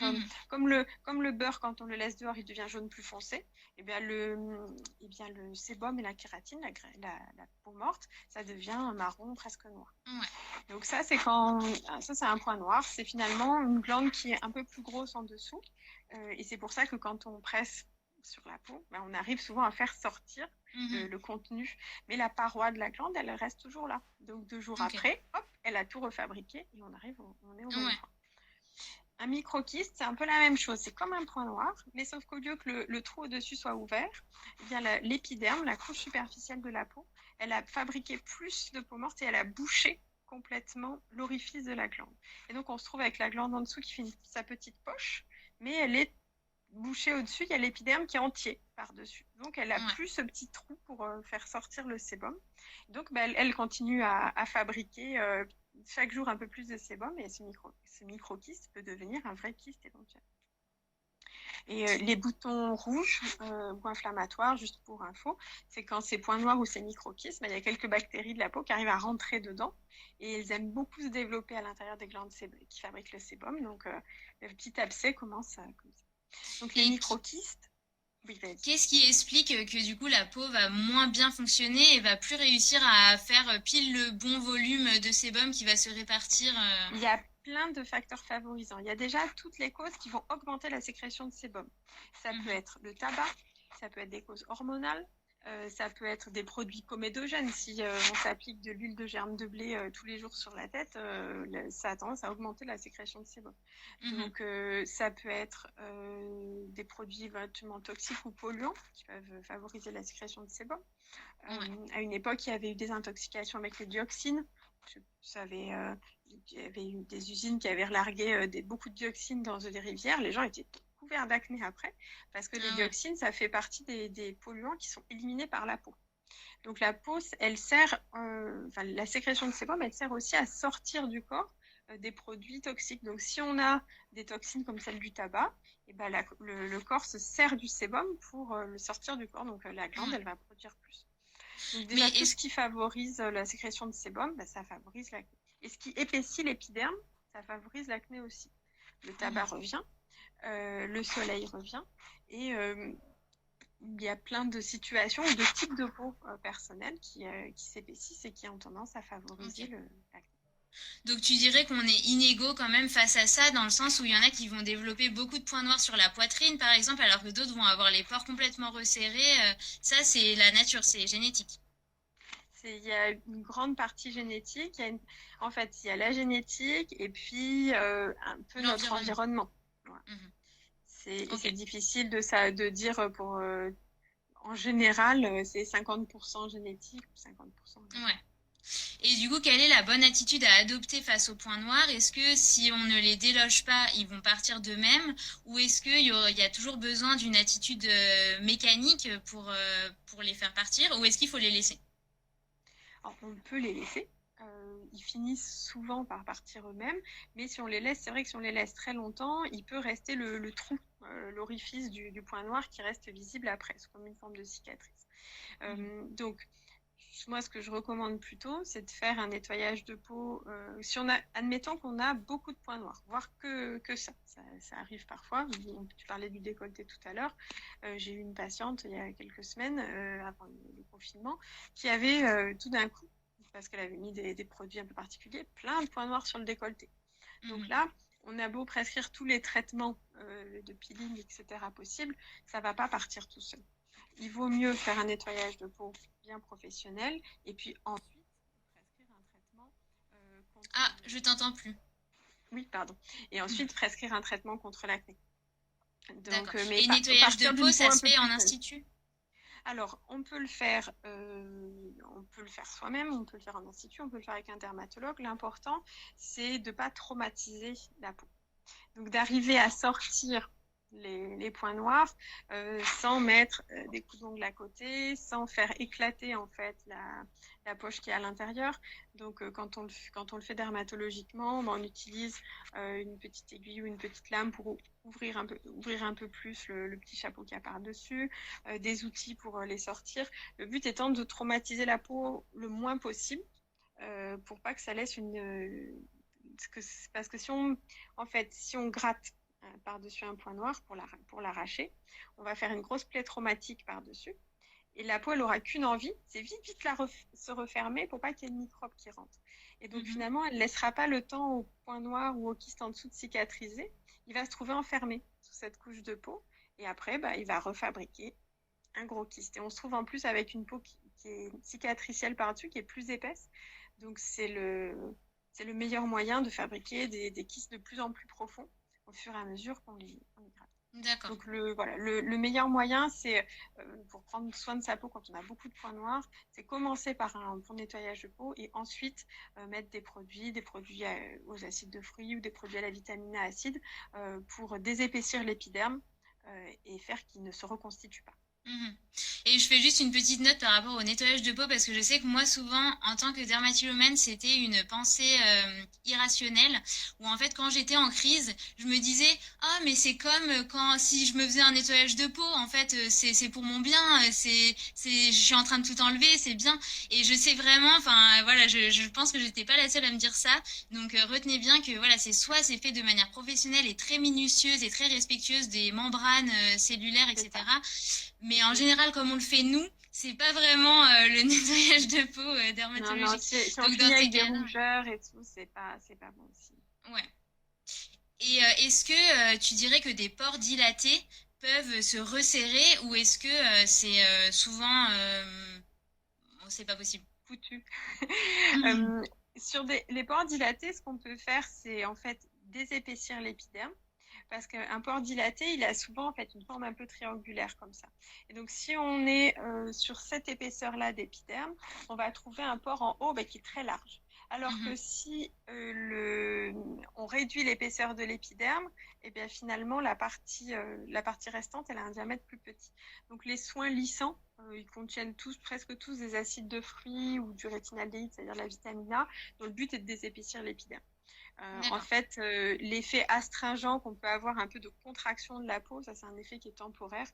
comme le beurre, quand on le laisse dehors, il devient jaune plus foncé. Le sébum et la kératine, la peau morte, ça devient marron, presque noir. Ouais. Donc ça, c'est un point noir. C'est finalement une glande qui est un peu plus grosse en dessous. Et c'est pour ça que quand on presse sur la peau, on arrive souvent à faire sortir le contenu. Mais la paroi de la glande, elle reste toujours là. Donc 2 jours après, hop, elle a tout refabriqué et on est au bon point. Un microkyste, c'est un peu la même chose. C'est comme un point noir, mais sauf qu'au lieu que le trou au-dessus soit ouvert, l'épiderme, la couche superficielle de la peau, elle a fabriqué plus de peau morte et elle a bouché complètement l'orifice de la glande. Et donc, on se trouve avec la glande en dessous qui fait sa petite poche, mais elle est bouchée au-dessus. Il y a l'épiderme qui est entier par-dessus. Donc, elle a plus ce petit trou pour faire sortir le sébum. Donc, elle continue à fabriquer chaque jour un peu plus de sébum et ce microkyste peut devenir un vrai kyste éventuel. Et les boutons rouges ou inflammatoires, juste pour info, c'est quand c'est point noir ou c'est microkystes, il y a quelques bactéries de la peau qui arrivent à rentrer dedans et elles aiment beaucoup se développer à l'intérieur des glandes qui fabriquent le sébum. Donc, le petit abcès commence comme ça. Donc, les microkystes. Oui, qu'est-ce qui explique que du coup la peau va moins bien fonctionner et va plus réussir à faire pile le bon volume de sébum qui va se répartir Il y a plein de facteurs favorisants. Il y a déjà toutes les causes qui vont augmenter la sécrétion de sébum. Ça peut être le tabac, ça peut être des causes hormonales, ça peut être des produits comédogènes. Si on s'applique de l'huile de germe de blé tous les jours sur la tête, ça a tendance à augmenter la sécrétion de sébum. Donc, ça peut être des produits éventuellement toxiques ou polluants qui peuvent favoriser la sécrétion de sébum. À une époque, il y avait eu des intoxications avec les dioxines. Il y avait eu des usines qui avaient relargué beaucoup de dioxines dans des rivières. Les gens étaient couverts d'acné après, parce que les dioxines, ça fait partie des polluants qui sont éliminés par la peau. Donc la peau, elle sert, la sécrétion de sébum, elle sert aussi à sortir du corps des produits toxiques. Donc si on a des toxines comme celle du tabac, le corps se sert du sébum pour le sortir du corps. Donc la glande, elle va produire plus. Donc déjà, tout ce qui favorise la sécrétion de sébum, ça favorise l'acné. Et ce qui épaissit l'épiderme, ça favorise l'acné aussi. Le tabac revient, le soleil revient, et il y a plein de situations ou de types de peau personnelles qui s'épaississent et qui ont tendance à favoriser l'acné. Donc tu dirais qu'on est inégaux quand même face à ça, dans le sens où il y en a qui vont développer beaucoup de points noirs sur la poitrine, par exemple, alors que d'autres vont avoir les pores complètement resserrés. Ça, c'est la nature, c'est génétique. Il y a une grande partie génétique. En fait, il y a la génétique et puis un peu notre environnement. Ouais. C'est difficile de dire en général, c'est 50% génétique ou 50%. Ouais. Et du coup, quelle est la bonne attitude à adopter face aux points noirs? Est-ce que si on ne les déloge pas, ils vont partir d'eux-mêmes? Ou est-ce qu'il y a toujours besoin d'une attitude mécanique pour les faire partir? Ou est-ce qu'il faut les laisser? Alors, on peut les laisser. Ils finissent souvent par partir eux-mêmes, mais si on les laisse, c'est vrai que si on les laisse très longtemps, il peut rester le trou, l'orifice du point noir qui reste visible après, c'est comme une forme de cicatrice. Donc, moi, ce que je recommande plutôt, c'est de faire un nettoyage de peau. Si on a, admettons qu'on a beaucoup de points noirs, voire que ça arrive parfois. Tu parlais du décolleté tout à l'heure. J'ai eu une patiente il y a quelques semaines, avant le confinement, qui avait tout d'un coup, parce qu'elle avait mis des produits un peu particuliers, plein de points noirs sur le décolleté. Donc là, on a beau prescrire tous les traitements de peeling, etc. possibles, ça ne va pas partir tout seul. Il vaut mieux faire un nettoyage de peau bien professionnel et puis ensuite prescrire un traitement contre... Ah, je t'entends plus. Oui, pardon. Et ensuite prescrire un traitement contre l'acné. D'accord. Donc, mais Et nettoyage de partir peau, d'une peau ça un se peu fait en plus jeune. institut? Alors, on peut le faire soi-même, on peut le faire en institut, on peut le faire avec un dermatologue. L'important, c'est de ne pas traumatiser la peau. Donc, d'arriver à sortir les points noirs sans mettre des coups d'ongles à côté, sans faire éclater en fait la poche qui est à l'intérieur. Donc, quand on le fait dermatologiquement, on utilise une petite aiguille ou une petite lame pour ouvrir un peu plus le petit chapeau qu'il y a par-dessus, des outils pour les sortir. Le but étant de traumatiser la peau le moins possible pour pas que ça laisse parce que si on gratte par-dessus un point noir pour l'arracher, on va faire une grosse plaie traumatique par-dessus. Et la peau, elle aura qu'une envie, c'est vite se refermer pour pas qu'il y ait de microbes qui rentrent. Et donc finalement, elle ne laissera pas le temps au point noir ou au kyste en dessous de cicatriser. Il va se trouver enfermé sous cette couche de peau. Et après, il va refabriquer un gros kyste. Et on se trouve en plus avec une peau qui est cicatricielle par-dessus, qui est plus épaisse. Donc c'est le meilleur moyen de fabriquer des kystes de plus en plus profonds au fur et à mesure qu'on les gratte. D'accord. Donc le meilleur moyen, c'est pour prendre soin de sa peau quand on a beaucoup de points noirs, c'est commencer par un bon nettoyage de peau et ensuite mettre des produits aux acides de fruits ou des produits à la vitamine A acide pour désépaissir l'épiderme et faire qu'il ne se reconstitue pas. Et je fais juste une petite note par rapport au nettoyage de peau parce que je sais que moi souvent en tant que dermatillomane c'était une pensée irrationnelle où en fait quand j'étais en crise je me disais ah mais c'est comme quand si je me faisais un nettoyage de peau en fait c'est pour mon bien je suis en train de tout enlever c'est bien et je sais vraiment enfin voilà je pense que j'étais pas la seule à me dire ça donc retenez bien que voilà c'est fait de manière professionnelle et très minutieuse et très respectueuse des membranes cellulaires etc. Mais en général, comme on le fait nous, c'est pas vraiment le nettoyage de peau Non, dermatologique. si on Donc finit dans ces avec des cas-là, rougeurs et tout, c'est pas bon aussi. ouais. Et est-ce que tu dirais que des pores dilatés peuvent se resserrer ou est-ce que c'est souvent bon, c'est pas possible? Foutu. Sur les pores dilatés, ce qu'on peut faire, c'est en fait désépaissir l'épiderme. Parce qu'un pore dilaté, il a souvent en fait une forme un peu triangulaire comme ça. Et donc, si on est sur cette épaisseur-là d'épiderme, on va trouver un pore en haut qui est très large. Alors que si on réduit l'épaisseur de l'épiderme, et bien finalement la partie restante, elle a un diamètre plus petit. Donc les soins lissants, ils contiennent presque tous des acides de fruits ou du rétinaldéhyde, c'est-à-dire la vitamine A, dont le but est de désépaissir l'épiderme. En fait, l'effet astringent qu'on peut avoir, un peu de contraction de la peau, ça c'est un effet qui est temporaire.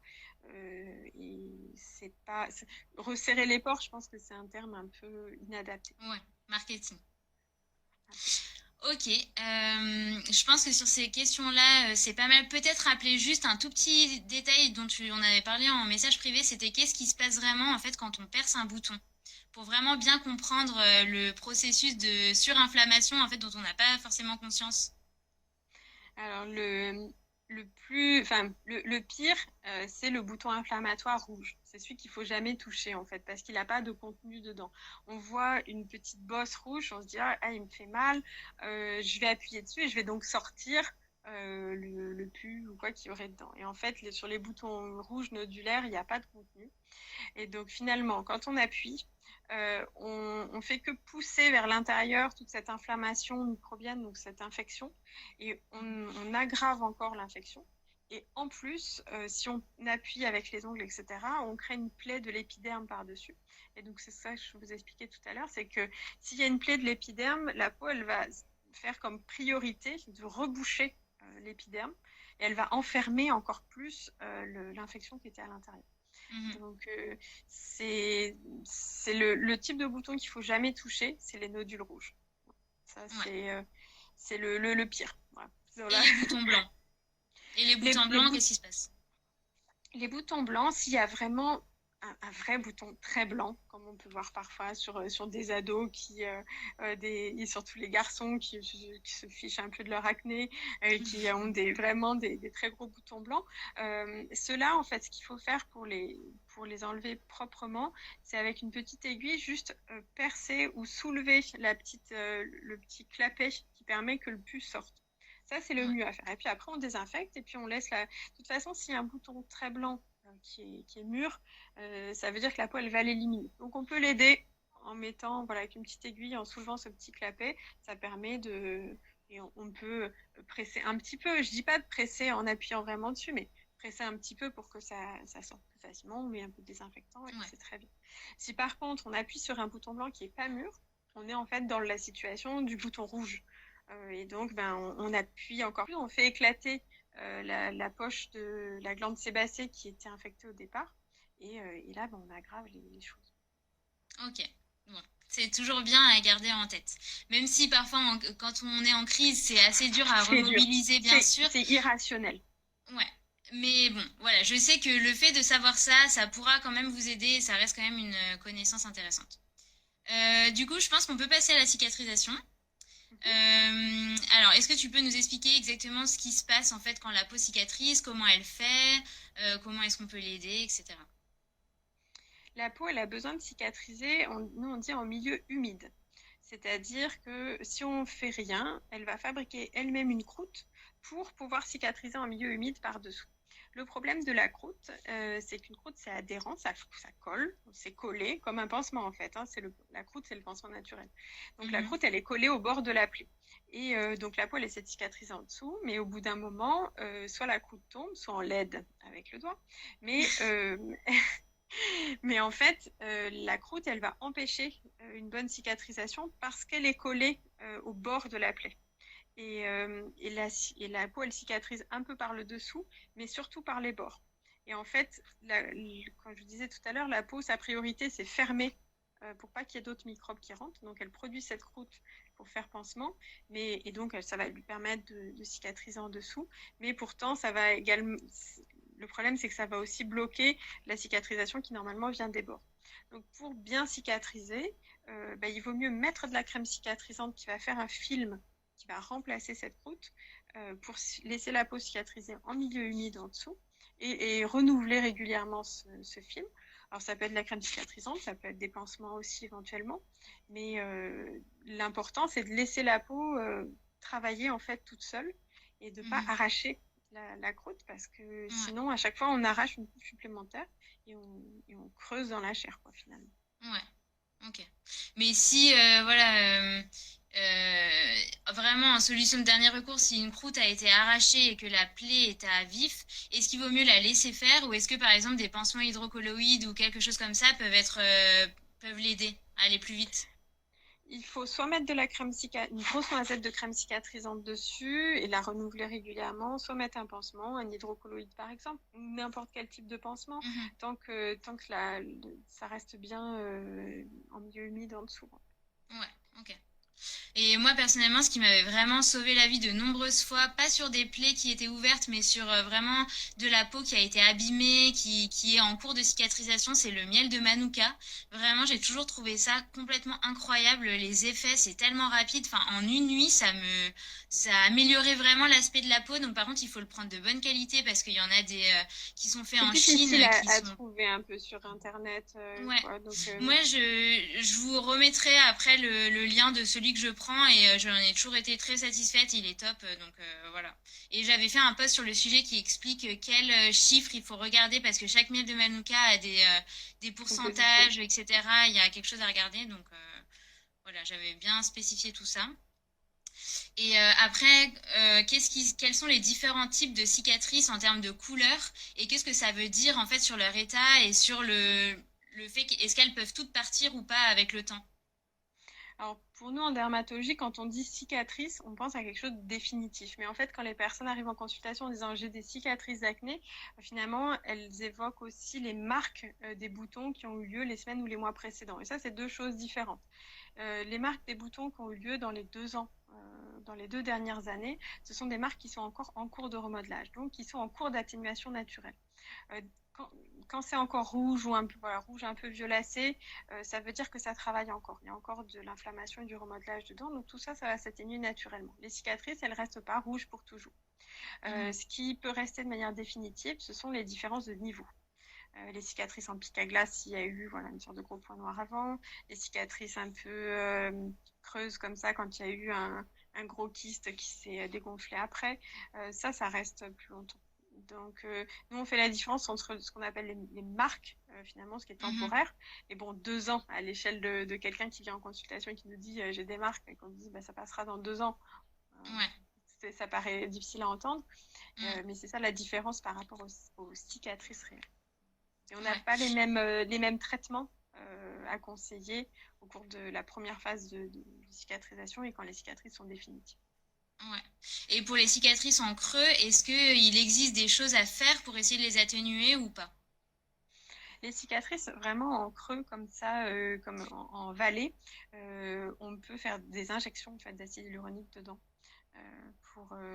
Et c'est pas resserrer les pores, je pense que c'est un terme un peu inadapté. Ouais, marketing. Ok, je pense que sur ces questions-là, c'est pas mal. Peut-être rappeler juste un tout petit détail dont on avait parlé en message privé, c'était qu'est-ce qui se passe vraiment en fait quand on perce un bouton, pour vraiment bien comprendre le processus de surinflammation en fait dont on n'a pas forcément conscience. Alors le pire, c'est le bouton inflammatoire rouge. C'est celui qu'il faut jamais toucher en fait, parce qu'il n'a pas de contenu dedans. On voit une petite bosse rouge, on se dit ah il me fait mal, je vais appuyer dessus et je vais donc sortir le pus ou quoi qu'il y aurait dedans. Et en fait, sur les boutons rouges nodulaires, il n'y a pas de contenu. Et donc finalement, quand on appuie, on fait que pousser vers l'intérieur toute cette inflammation microbienne, donc cette infection, et on aggrave encore l'infection. Et en plus, si on appuie avec les ongles, etc., on crée une plaie de l'épiderme par-dessus. Et donc c'est ça que je vous expliquais tout à l'heure, c'est que s'il y a une plaie de l'épiderme, la peau, elle va faire comme priorité de reboucher l'épiderme et elle va enfermer encore plus l'infection qui était à l'intérieur. Donc, c'est le type de bouton qu'il ne faut jamais toucher, c'est les nodules rouges. Ça, c'est le pire. Voilà. Et les boutons blancs. Et les boutons blancs, qu'est-ce qui se passe? Les boutons blancs, s'il y a vraiment un vrai bouton très blanc, comme on peut voir parfois sur des ados et surtout les garçons qui se fichent un peu de leur acné, qui ont vraiment des très gros boutons blancs. Ceux-là, en fait, ce qu'il faut faire pour les enlever proprement, c'est avec une petite aiguille, juste percer ou soulever le petit clapet qui permet que le pus sorte. Ça, c'est le mieux à faire. Et puis après, on désinfecte et puis on laisse De toute façon, s'il y a un bouton très blanc qui est mûr, ça veut dire que la peau, elle va l'éliminer. Donc, on peut l'aider en mettant, avec une petite aiguille, en soulevant ce petit clapet. Ça permet Et on peut presser un petit peu. Je dis pas de presser en appuyant vraiment dessus, mais presser un petit peu pour que ça sorte plus facilement. On met un peu de désinfectant et c'est très bien. Si par contre, on appuie sur un bouton blanc qui est pas mûr, on est en fait dans la situation du bouton rouge. Et donc, on appuie encore plus, on fait éclater la poche de la glande sébacée qui était infectée au départ. Et là, on aggrave les choses. Ok, bon. C'est toujours bien à garder en tête. Même si parfois, quand on est en crise, c'est assez dur à remobiliser, bien sûr. C'est irrationnel. Ouais. Mais bon, voilà, je sais que le fait de savoir ça, ça pourra quand même vous aider et ça reste quand même une connaissance intéressante. Du coup, je pense qu'on peut passer à la cicatrisation. Alors, est-ce que tu peux nous expliquer exactement ce qui se passe en fait quand la peau cicatrise, comment elle fait, comment est-ce qu'on peut l'aider, etc. La peau, elle a besoin de cicatriser, nous on dit en milieu humide. C'est-à-dire que si on ne fait rien, elle va fabriquer elle-même une croûte pour pouvoir cicatriser en milieu humide par-dessous. Le problème de la croûte, c'est qu'une croûte, c'est adhérent, ça colle, c'est collé comme un pansement en fait. La croûte, c'est le pansement naturel. Donc la croûte, elle est collée au bord de la plaie. Et donc la peau, elle essaie de cicatriser en dessous, mais au bout d'un moment, soit la croûte tombe, soit on l'aide avec le doigt. Mais en fait, la croûte, elle va empêcher une bonne cicatrisation parce qu'elle est collée au bord de la plaie. Et la peau, elle cicatrise un peu par le dessous, mais surtout par les bords. Et en fait, comme je vous disais tout à l'heure, la peau, sa priorité, c'est fermer pour pas qu'il y ait d'autres microbes qui rentrent. Donc, elle produit cette croûte pour faire pansement, et donc ça va lui permettre de cicatriser en dessous. Mais pourtant, ça va également... Le problème, c'est que ça va aussi bloquer la cicatrisation qui normalement vient des bords. Donc, pour bien cicatriser, il vaut mieux mettre de la crème cicatrisante qui va faire un film qui va remplacer cette croûte pour laisser la peau cicatriser en milieu humide en dessous et renouveler régulièrement ce film. Alors, ça peut être de la crème cicatrisante, ça peut être des pansements aussi éventuellement, mais l'important, c'est de laisser la peau travailler en fait toute seule et de ne pas arracher la croûte parce que sinon, à chaque fois, on arrache une couche supplémentaire et on creuse dans la chair, quoi, finalement. Ouais, ok. Mais si, vraiment en solution de dernier recours, si une croûte a été arrachée et que la plaie est à vif, est-ce qu'il vaut mieux la laisser faire ou est-ce que par exemple des pansements hydrocolloïdes ou quelque chose comme ça peuvent l'aider à aller plus vite? Il faut soit mettre de la une grosse noisette de crème cicatrisante dessus et la renouveler régulièrement, soit mettre un pansement, un hydrocolloïde par exemple, ou n'importe quel type de pansement, tant que ça reste bien en milieu humide en dessous. Ouais, ok. Et moi, personnellement, ce qui m'avait vraiment sauvé la vie de nombreuses fois, pas sur des plaies qui étaient ouvertes, mais sur vraiment de la peau qui a été abîmée, qui est en cours de cicatrisation, c'est le miel de Manuka. Vraiment, j'ai toujours trouvé ça complètement incroyable. Les effets, c'est tellement rapide. Enfin, en une nuit, ça a amélioré vraiment l'aspect de la peau. Donc, par contre, il faut le prendre de bonne qualité parce qu'il y en a des qui sont faits en Chine. C'est difficile à trouver un peu sur Internet. Ouais. Moi, je vous remettrai après le lien de celui que je prends et j'en ai toujours été très satisfaite. Il est top, donc voilà. Et j'avais fait un post sur le sujet qui explique quels chiffres il faut regarder parce que chaque miel de Manuka a des Composition. pourcentages, etc. Il y a quelque chose à regarder, donc voilà, j'avais bien spécifié tout ça. Et après, quels sont les différents types de cicatrices en termes de couleur et qu'est-ce que ça veut dire en fait sur leur état et sur le fait est-ce qu'elles peuvent toutes partir ou pas avec le temps? Alors, pour nous, en dermatologie, quand on dit cicatrice, on pense à quelque chose de définitif. Mais en fait, quand les personnes arrivent en consultation en disant j'ai des cicatrices d'acné, finalement, elles évoquent aussi les marques des boutons qui ont eu lieu les semaines ou les mois précédents. Et ça, c'est deux choses différentes. Les marques des boutons qui ont eu lieu dans les 2 ans, dans les 2 dernières années, ce sont des marques qui sont encore en cours de remodelage, donc qui sont en cours d'atténuation naturelle. Euh, quand, quand c'est encore rouge ou un peu, voilà, rouge un peu violacé, ça veut dire que ça travaille encore. Il y a encore de l'inflammation et du remodelage dedans, donc tout ça, ça va s'atténuer naturellement. Les cicatrices, elles ne restent pas rouges pour toujours. Mhm. Ce qui peut rester de manière définitive, ce sont les différences de niveau. Les cicatrices en pic à glace, s'il y a eu voilà, une sorte de gros point noir avant, les cicatrices un peu creuses comme ça quand il y a eu un gros kyste qui s'est dégonflé après, ça reste plus longtemps. Donc, nous, on fait la différence entre ce qu'on appelle les marques, finalement, ce qui est Mhm. temporaire. Et bon, 2 ans à l'échelle de quelqu'un qui vient en consultation et qui nous dit j'ai des marques, et qu'on dit bah, ça passera dans 2 ans. Ouais. Ça paraît difficile à entendre, Mm. mais c'est ça la différence par rapport aux cicatrices réelles. Et on n'a Ouais. pas les mêmes traitements à conseiller au cours de la première phase de cicatrisation et quand les cicatrices sont définitives. Ouais. Et pour les cicatrices en creux, est-ce qu'il existe des choses à faire pour essayer de les atténuer ou pas? Les cicatrices vraiment en creux comme ça, comme en vallée, on peut faire des injections en fait, d'acide hyaluronique dedans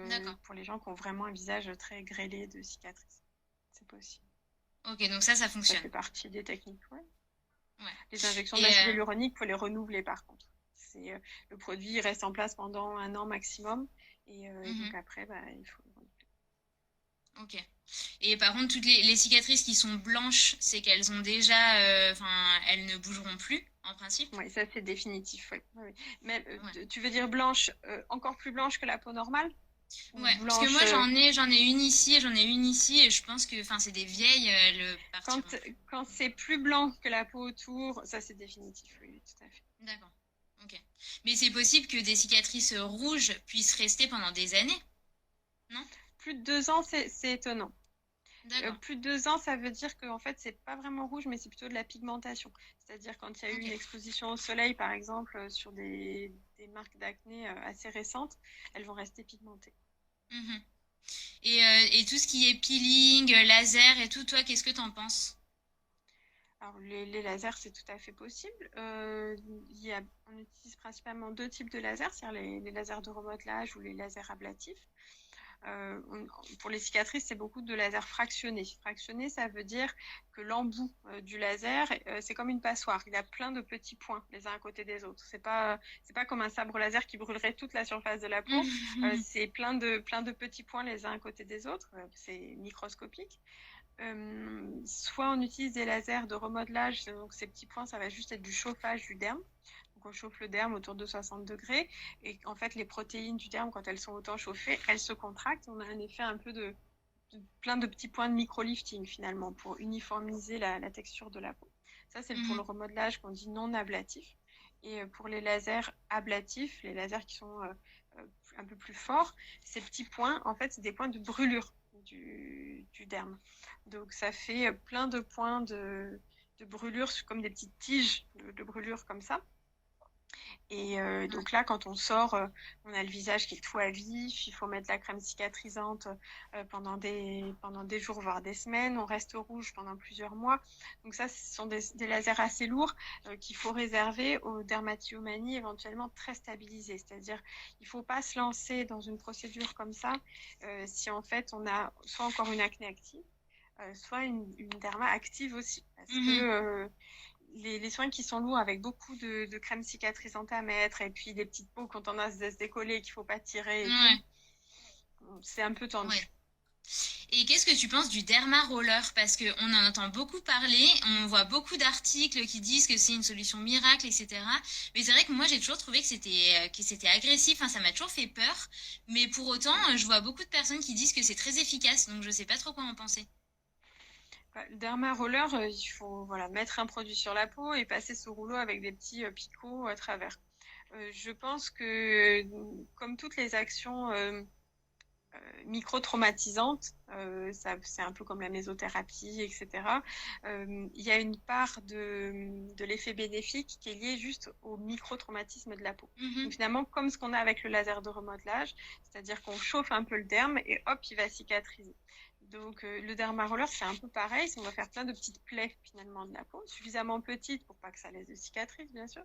D'accord. pour les gens qui ont vraiment un visage très grêlé de cicatrices. C'est possible. Ok, donc ça Ça fonctionne. fait partie des techniques. Ouais. Ouais. Les injections Et d'acide hyaluronique, il faut les renouveler par contre. Le produit il reste en place pendant 1 an maximum et donc mhm, après, bah, il faut le renouveler. ok. Et par contre, toutes les cicatrices qui sont blanches, c'est qu'elles ont déjà, enfin, elles ne bougeront plus en principe. Oui, ça c'est définitif. Oui. Oui, oui. Mais Ouais. tu veux dire blanche, encore plus blanche que la peau normale ou Ouais, parce que blanche moi j'en ai une ici et j'en ai une ici et je pense que, enfin, c'est des vieilles, elles partiront plus. quand c'est plus blanc que la peau autour, ça c'est définitif. Oui, oui, tout à fait. D'accord. Ok. Mais c'est possible que des cicatrices rouges puissent rester pendant des années, non? Plus de 2 ans, c'est étonnant. D'accord. Plus de 2 ans, ça veut dire que en fait, c'est pas vraiment rouge, mais c'est plutôt de la pigmentation. C'est-à-dire quand il y a eu Ok. une exposition au soleil, par exemple, sur des marques d'acné assez récentes, elles vont rester pigmentées. Mhm. Et tout ce qui est peeling, laser et tout, toi, qu'est-ce que t'en penses? Alors, les lasers, c'est tout à fait possible. On utilise principalement deux types de lasers, c'est-à-dire les lasers de remodelage ou les lasers ablatifs. Pour les cicatrices, c'est beaucoup de laser fractionné. Fractionné, ça veut dire que l'embout du laser, c'est comme une passoire. Il a plein de petits points les uns à côté des autres. C'est pas comme un sabre laser qui brûlerait toute la surface de la peau. C'est plein de petits points les uns à côté des autres. C'est microscopique. Soit on utilise des lasers de remodelage, donc ces petits points, ça va juste être du chauffage du derme. Donc on chauffe le derme autour de 60 degrés et en fait les protéines du derme, quand elles sont autant chauffées, elles se contractent. On a un effet un peu de plein de petits points de micro-lifting finalement pour uniformiser la texture de la peau. Ça c'est pour le Mhm. remodelage qu'on dit non ablatif. Et pour les lasers ablatifs, les lasers qui sont un peu plus forts, ces petits points, en fait, c'est des points de brûlure du derme. Donc ça fait plein de points de brûlure, comme des petites tiges de brûlure comme ça. Et Ouais. donc là, quand on sort, on a le visage qui est tout à vif, il faut mettre la crème cicatrisante pendant des jours, voire des semaines. On reste rouge pendant plusieurs mois. Donc ça, ce sont des lasers assez lourds qu'il faut réserver aux dermatillomanies éventuellement très stabilisées. C'est-à-dire, il ne faut pas se lancer dans une procédure comme ça si en fait on a soit encore une acné active, soit une derma active aussi. Parce que Mhm. les soins qui sont lourds avec beaucoup de crème cicatrisante à mettre et puis des petites peaux qu'on tendance à se décoller qu'il faut pas tirer et tout, Ouais. c'est un peu Ouais. tendu. Et qu'est-ce que tu penses du derma roller? Parce qu'on en entend beaucoup parler, on voit beaucoup d'articles qui disent que c'est une solution miracle, etc. Mais c'est vrai que moi j'ai toujours trouvé que c'était agressif, hein, ça m'a toujours fait peur. Mais pour autant, je vois beaucoup de personnes qui disent que c'est très efficace, donc je sais pas trop quoi en penser. Le derma roller, il faut voilà, mettre un produit sur la peau et passer ce rouleau avec des petits picots à travers. Je pense que, comme toutes les actions micro-traumatisantes, c'est un peu comme la mésothérapie, etc. Il y a une part de l'effet bénéfique qui est liée juste au micro-traumatisme de la peau. Donc Mhm. finalement, comme ce qu'on a avec le laser de remodelage, c'est-à-dire qu'on chauffe un peu le derme et hop, il va cicatriser. Donc le derma roller, c'est un peu pareil, on va faire plein de petites plaies finalement de la peau, suffisamment petites pour pas que ça laisse de cicatrices, bien sûr,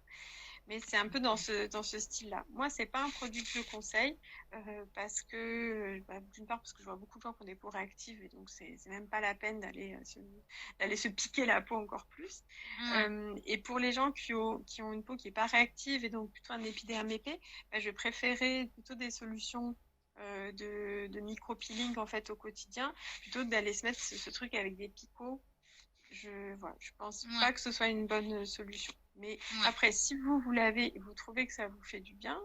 mais c'est un peu dans ce style-là. Moi, c'est pas un produit que je conseille parce que, d'une part, parce que je vois beaucoup de gens qui ont des peaux réactives et donc c'est même pas la peine d'aller se piquer la peau encore plus. Ouais. Et pour les gens qui ont une peau qui est pas réactive et donc plutôt un épiderme épais, je vais préférer plutôt des solutions de micro-peeling en fait au quotidien plutôt que d'aller se mettre ce truc avec des picots. Je pense Ouais. pas que ce soit une bonne solution. Mais Ouais. après, si vous l'avez et vous trouvez que ça vous fait du bien,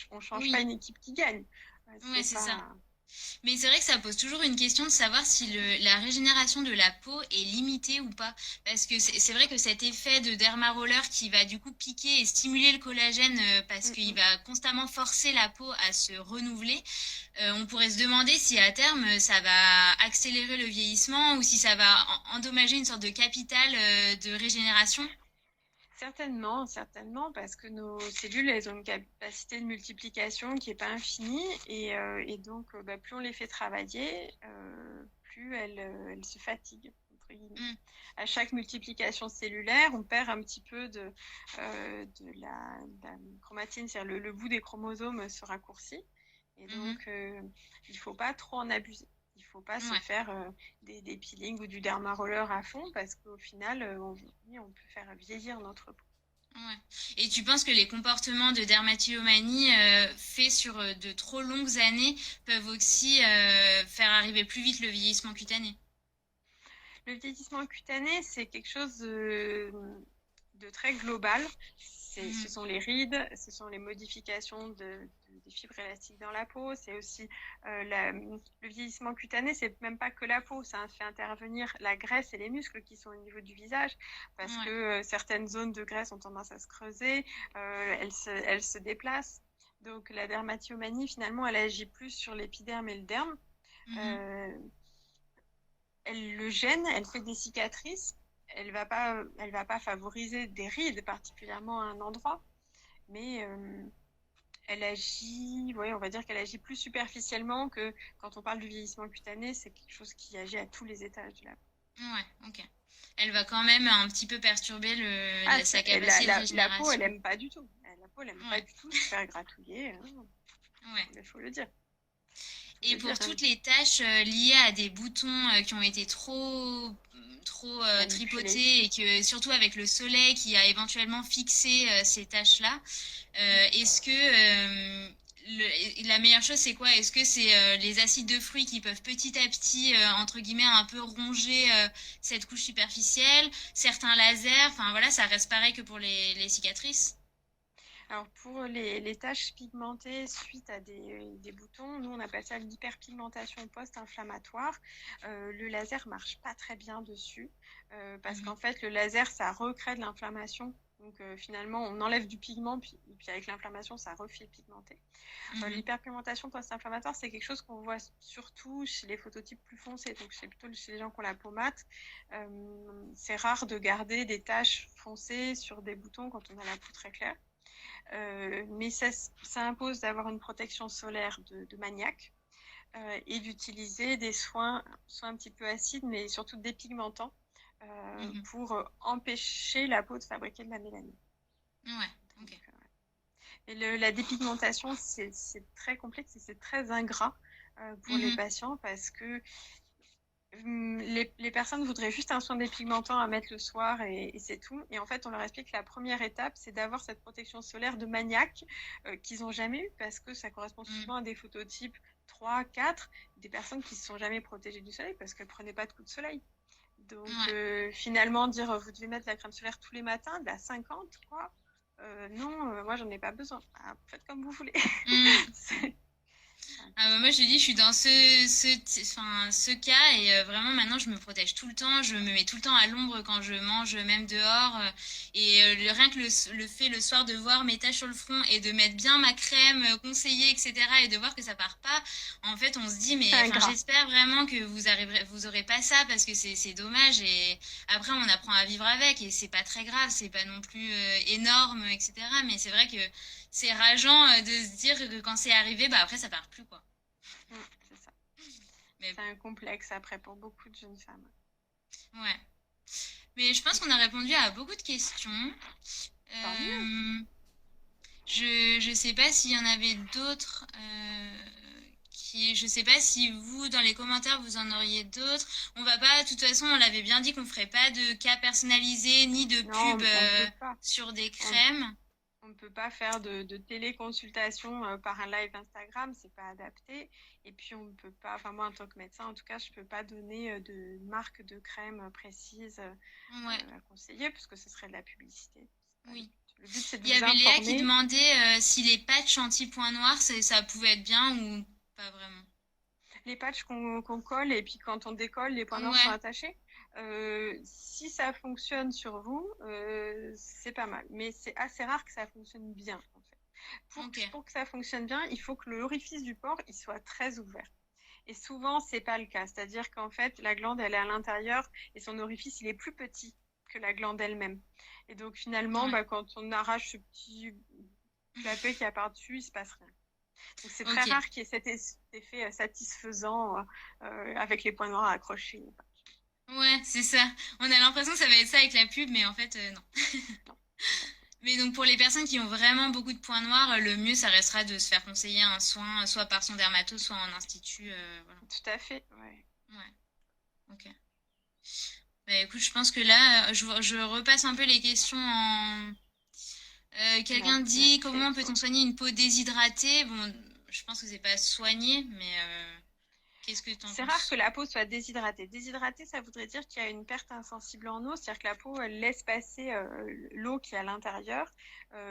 on change pas Oui. une équipe qui gagne. Ouais, C'est c'est ça. pas. Mais c'est vrai que ça pose toujours une question de savoir si la régénération de la peau est limitée ou pas. Parce que c'est vrai que cet effet de derma roller qui va du coup piquer et stimuler le collagène parce Mm, qu'il mm. va constamment forcer la peau à se renouveler, on pourrait se demander si à terme ça va accélérer le vieillissement ou si ça va endommager une sorte de capital de régénération. Certainement, certainement, parce que nos cellules, elles ont une capacité de multiplication qui n'est pas infinie, et donc plus on les fait travailler, plus elles se fatiguent, entre guillemets. Mm, À chaque multiplication cellulaire, on perd un petit peu de la chromatine, c'est-à-dire le bout des chromosomes se raccourcit, et mhm. donc il ne faut pas trop en abuser. Il ne faut pas se Ouais. faire des peelings ou du derma roller à fond parce qu'au final, on peut faire vieillir notre peau. Ouais. Et tu penses que les comportements de dermatillomanie faits sur de trop longues années peuvent aussi faire arriver plus vite le vieillissement cutané? Le vieillissement cutané, c'est quelque chose de très global. Ce Mhm. sont les rides, ce sont les modifications des fibres élastiques dans la peau, c'est aussi le vieillissement cutané, c'est même pas que la peau, ça fait intervenir la graisse et les muscles qui sont au niveau du visage, parce que Ouais. certaines zones de graisse ont tendance à se creuser, elles se déplacent. Donc la dermatillomanie, finalement, elle agit plus sur l'épiderme et le derme. Mhm. Euh, Elle le gêne, elle fait des cicatrices, elle va pas favoriser des rides particulièrement à un endroit, mais elle agit, ouais, on va dire qu'elle agit plus superficiellement que quand on parle du vieillissement cutané, c'est quelque chose qui agit à tous les étages de la peau. Ouais, ok. Elle va quand même un petit peu perturber sa Et capacité de la peau, elle régénération. aime pas du tout. La peau, elle aime pas Ouais, du tout se faire gratouiller, hein. ouais. Il faut le dire. Faut Et le dire, pour hein. toutes les tâches liées à des boutons qui ont été trop Manipulée. tripotés et que surtout avec le soleil qui a éventuellement fixé ces tâches-là, est-ce que la meilleure chose c'est quoi? Est-ce que c'est les acides de fruits qui peuvent petit à petit entre guillemets un peu ronger cette couche superficielle, certains lasers, enfin voilà, ça reste pareil que pour les cicatrices. Alors pour les taches pigmentées suite à des boutons, nous on appelle ça l'hyperpigmentation post-inflammatoire. Le laser marche pas très bien dessus parce Mhm. qu'en fait le laser ça recrée de l'inflammation. Donc finalement on enlève du pigment puis avec l'inflammation ça refait pigmenter. Mhm. L'hyperpigmentation post-inflammatoire c'est quelque chose qu'on voit surtout chez les phototypes plus foncés, donc c'est plutôt chez les gens qui ont la peau mate. C'est rare de garder des taches foncées sur des boutons quand on a la peau très claire. Mais ça impose d'avoir une protection solaire de maniaque et d'utiliser des soins un petit peu acides, mais surtout dépigmentants Mhm. pour empêcher la peau de fabriquer de la mélanine. Ouais, Donc, ok. et la dépigmentation, c'est très complexe et c'est très ingrat pour les Mhm. patients parce que les personnes voudraient juste un soin dépigmentant à mettre le soir et c'est tout. Et en fait, on leur explique que la première étape, c'est d'avoir cette protection solaire de maniaque qu'ils n'ont jamais eu parce que ça correspond Mhm. souvent à des phototypes 3, 4, des personnes qui ne se sont jamais protégées du soleil parce qu'elles ne prenaient pas de coups de soleil. Donc, finalement, dire vous devez mettre la crème solaire tous les matins, de la 50, quoi. Non, moi, j'en ai pas besoin. Ah, faites comme vous voulez. Ah bah moi je te dis, je suis dans ce cas et vraiment maintenant je me protège tout le temps, je me mets tout le temps à l'ombre quand je mange, même dehors. Rien que le fait le soir de voir mes taches sur le front et de mettre bien ma crème conseillée, etc. et de voir que ça part pas, en fait on se dit, mais enfin j'espère vraiment que vous aurez pas ça parce que c'est dommage et après on apprend à vivre avec et c'est pas très grave, c'est pas non plus énorme, etc. Mais c'est vrai que c'est rageant de se dire que quand c'est arrivé, bah après ça part plus quoi. C'est ça. Mais c'est un complexe après pour beaucoup de jeunes femmes. Ouais. Mais je pense qu'on a répondu à beaucoup de questions. Je sais pas s'il y en avait d'autres. Je sais pas si vous, dans les commentaires, vous en auriez d'autres. On va pas, de toute façon, on l'avait bien dit qu'on ferait pas de cas personnalisés ni de pub sur des crèmes. On ne peut pas faire de téléconsultation par un live Instagram, c'est pas adapté. Et puis on ne peut pas, enfin moi en tant que médecin en tout cas, je ne peux pas donner de marque de crème précise à conseiller parce que ce serait de la publicité. Oui. Le but c'est de Il y avait Léa qui demandait si les patchs anti-points noirs, ça pouvait être bien ou pas vraiment. Les patchs qu'on colle et puis quand on décolle, les points noirs sont attachés. Si ça fonctionne sur vous, c'est pas mal. Mais c'est assez rare que ça fonctionne bien, en fait. Pour que ça fonctionne bien, il faut que l'orifice du pore il soit très ouvert. Et souvent, c'est pas le cas. C'est-à-dire qu'en fait, la glande, elle est à l'intérieur et son orifice, il est plus petit que la glande elle-même. Et donc, finalement, quand on arrache ce petit clapet qu'il y a par-dessus, il se passe rien. Donc, c'est très rare qu'il y ait cet effet satisfaisant avec les points noirs accrochés. Ouais, c'est ça. On a l'impression que ça va être ça avec la pub, mais en fait, non. Non. Mais donc, pour les personnes qui ont vraiment beaucoup de points noirs, le mieux, ça restera de se faire conseiller un soin, soit par son dermato, soit en institut. Voilà. Tout à fait, ouais. Ok. Bah, écoute, je pense que là, je repasse un peu les questions en... quelqu'un dit comment peut-on soigner une peau déshydratée? Bon, je pense que c'est pas soigner, mais qu'est-ce que tu en penses? C'est rare que la peau soit déshydratée. Déshydratée, ça voudrait dire qu'il y a une perte insensible en eau, c'est-à-dire que la peau elle laisse passer l'eau qui est à l'intérieur.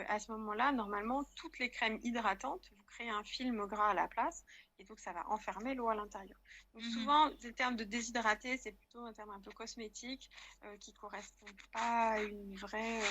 À ce moment-là, normalement, toutes les crèmes hydratantes, vous créez un film gras à la place, et donc ça va enfermer l'eau à l'intérieur. Donc souvent, le terme de déshydraté, c'est plutôt un terme un peu cosmétique qui ne correspond pas à une vraie...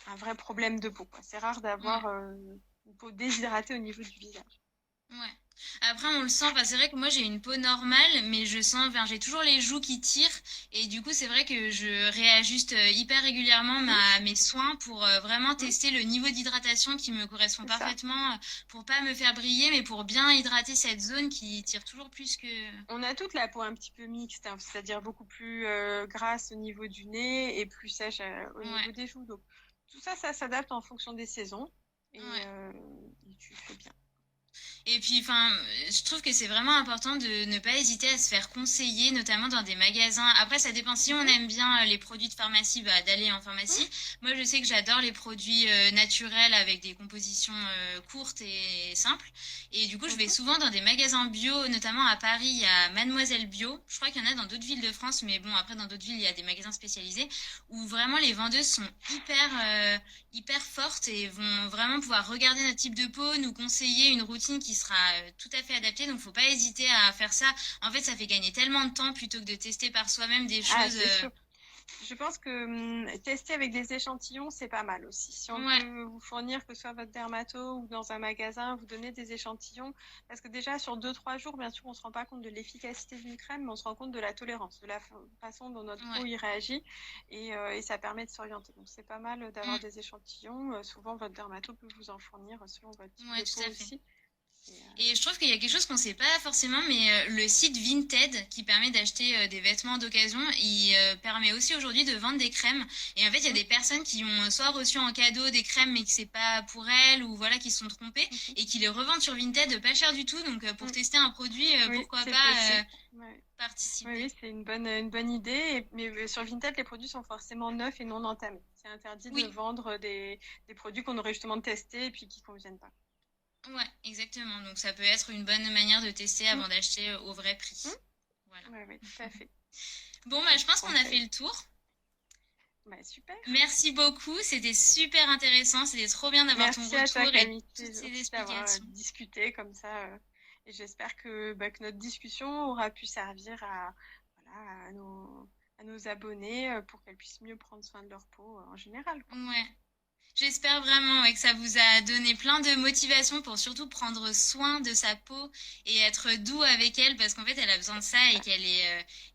un vrai problème de peau. C'est rare d'avoir une peau déshydratée au niveau du visage. Ouais. Après, on le sent. Enfin, c'est vrai que moi, j'ai une peau normale, mais je sens, enfin, j'ai toujours les joues qui tirent. Et du coup, c'est vrai que je réajuste hyper régulièrement mes soins pour vraiment tester le niveau d'hydratation qui me correspond parfaitement pour pas me faire briller, mais pour bien hydrater cette zone qui tire toujours plus que... On a toute la peau un petit peu mixte, hein, c'est-à-dire beaucoup plus grasse au niveau du nez et plus sèche au niveau des joues. Donc, tout ça, ça s'adapte en fonction des saisons. Et tu fais bien. Et puis, enfin, je trouve que c'est vraiment important de ne pas hésiter à se faire conseiller, notamment dans des magasins. Après, ça dépend si on aime bien les produits de pharmacie, d'aller en pharmacie. Moi, je sais que j'adore les produits naturels avec des compositions courtes et simples. Et du coup, je vais souvent dans des magasins bio, notamment à Paris, il y a Mademoiselle Bio. Je crois qu'il y en a dans d'autres villes de France, mais bon, après, dans d'autres villes, il y a des magasins spécialisés où vraiment les vendeuses sont hyper fortes et vont vraiment pouvoir regarder notre type de peau, nous conseiller une routine qui sera tout à fait adaptée. Donc, faut pas hésiter à faire ça. En fait, ça fait gagner tellement de temps plutôt que de tester par soi-même des choses. Je pense que tester avec des échantillons, c'est pas mal aussi. Si on peut vous fournir, que ce soit votre dermato ou dans un magasin, vous donner des échantillons. Parce que déjà, sur 2-3 jours, bien sûr, on ne se rend pas compte de l'efficacité d'une crème, mais on se rend compte de la tolérance, de la façon dont notre peau y réagit. Et ça permet de s'orienter. Donc, c'est pas mal d'avoir des échantillons. Souvent, votre dermato peut vous en fournir selon votre type de peau aussi. Et je trouve qu'il y a quelque chose qu'on ne sait pas forcément, mais le site Vinted qui permet d'acheter des vêtements d'occasion, il permet aussi aujourd'hui de vendre des crèmes. Et en fait, il y a des personnes qui ont soit reçu en cadeau des crèmes, mais que c'est pas pour elles, ou voilà, qui se sont trompées, et qui les revendent sur Vinted pas cher du tout. Donc, pour tester un produit, pourquoi pas participer. Oui, c'est une bonne idée. Mais sur Vinted, les produits sont forcément neufs et non entamés. C'est interdit de vendre des produits qu'on aurait justement testés et puis qui ne conviennent pas. Ouais, exactement. Donc ça peut être une bonne manière de tester Mm. avant d'acheter au vrai prix. Mm. Voilà. Ouais, ouais, tout à fait. Bon, Très je bon pense qu'on a fait conseil. le tour. Bah, super. Merci beaucoup, c'était super intéressant, c'était trop bien d'avoir ton Merci à toi, retour et Camille, toutes ces aussi d'avoir explications. discuté comme ça. Et j'espère que notre discussion aura pu servir voilà, à nos abonnés pour qu'elles puissent mieux prendre soin de leur peau en général, quoi. Ouais, j'espère vraiment ouais, que ça vous a donné plein de motivation pour surtout prendre soin de sa peau et être doux avec elle parce qu'en fait elle a besoin de ça C'est et ça.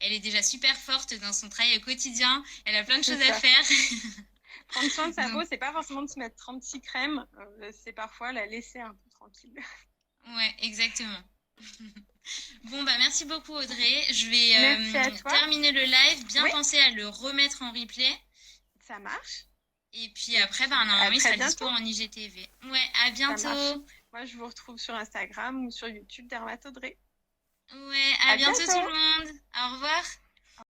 elle est déjà super forte dans son travail au quotidien. Elle a plein de C'est choses à ça. faire. Prendre soin de sa Donc, peau, c'est pas forcément de se mettre 36 crèmes, c'est parfois la laisser un peu tranquille. ouais, exactement. Bon, bah merci beaucoup Audrey. Je vais Merci à toi. terminer le live, bien Oui, penser à le remettre en replay. ça marche. Et puis Et après, bah, puis à normalement, il très sera dispo bientôt. en IGTV. Ouais, à Ça marche. bientôt. Moi, je vous retrouve sur Instagram ou sur YouTube Dermatodré. Ouais, à À bientôt tout bientôt! le monde. Au revoir.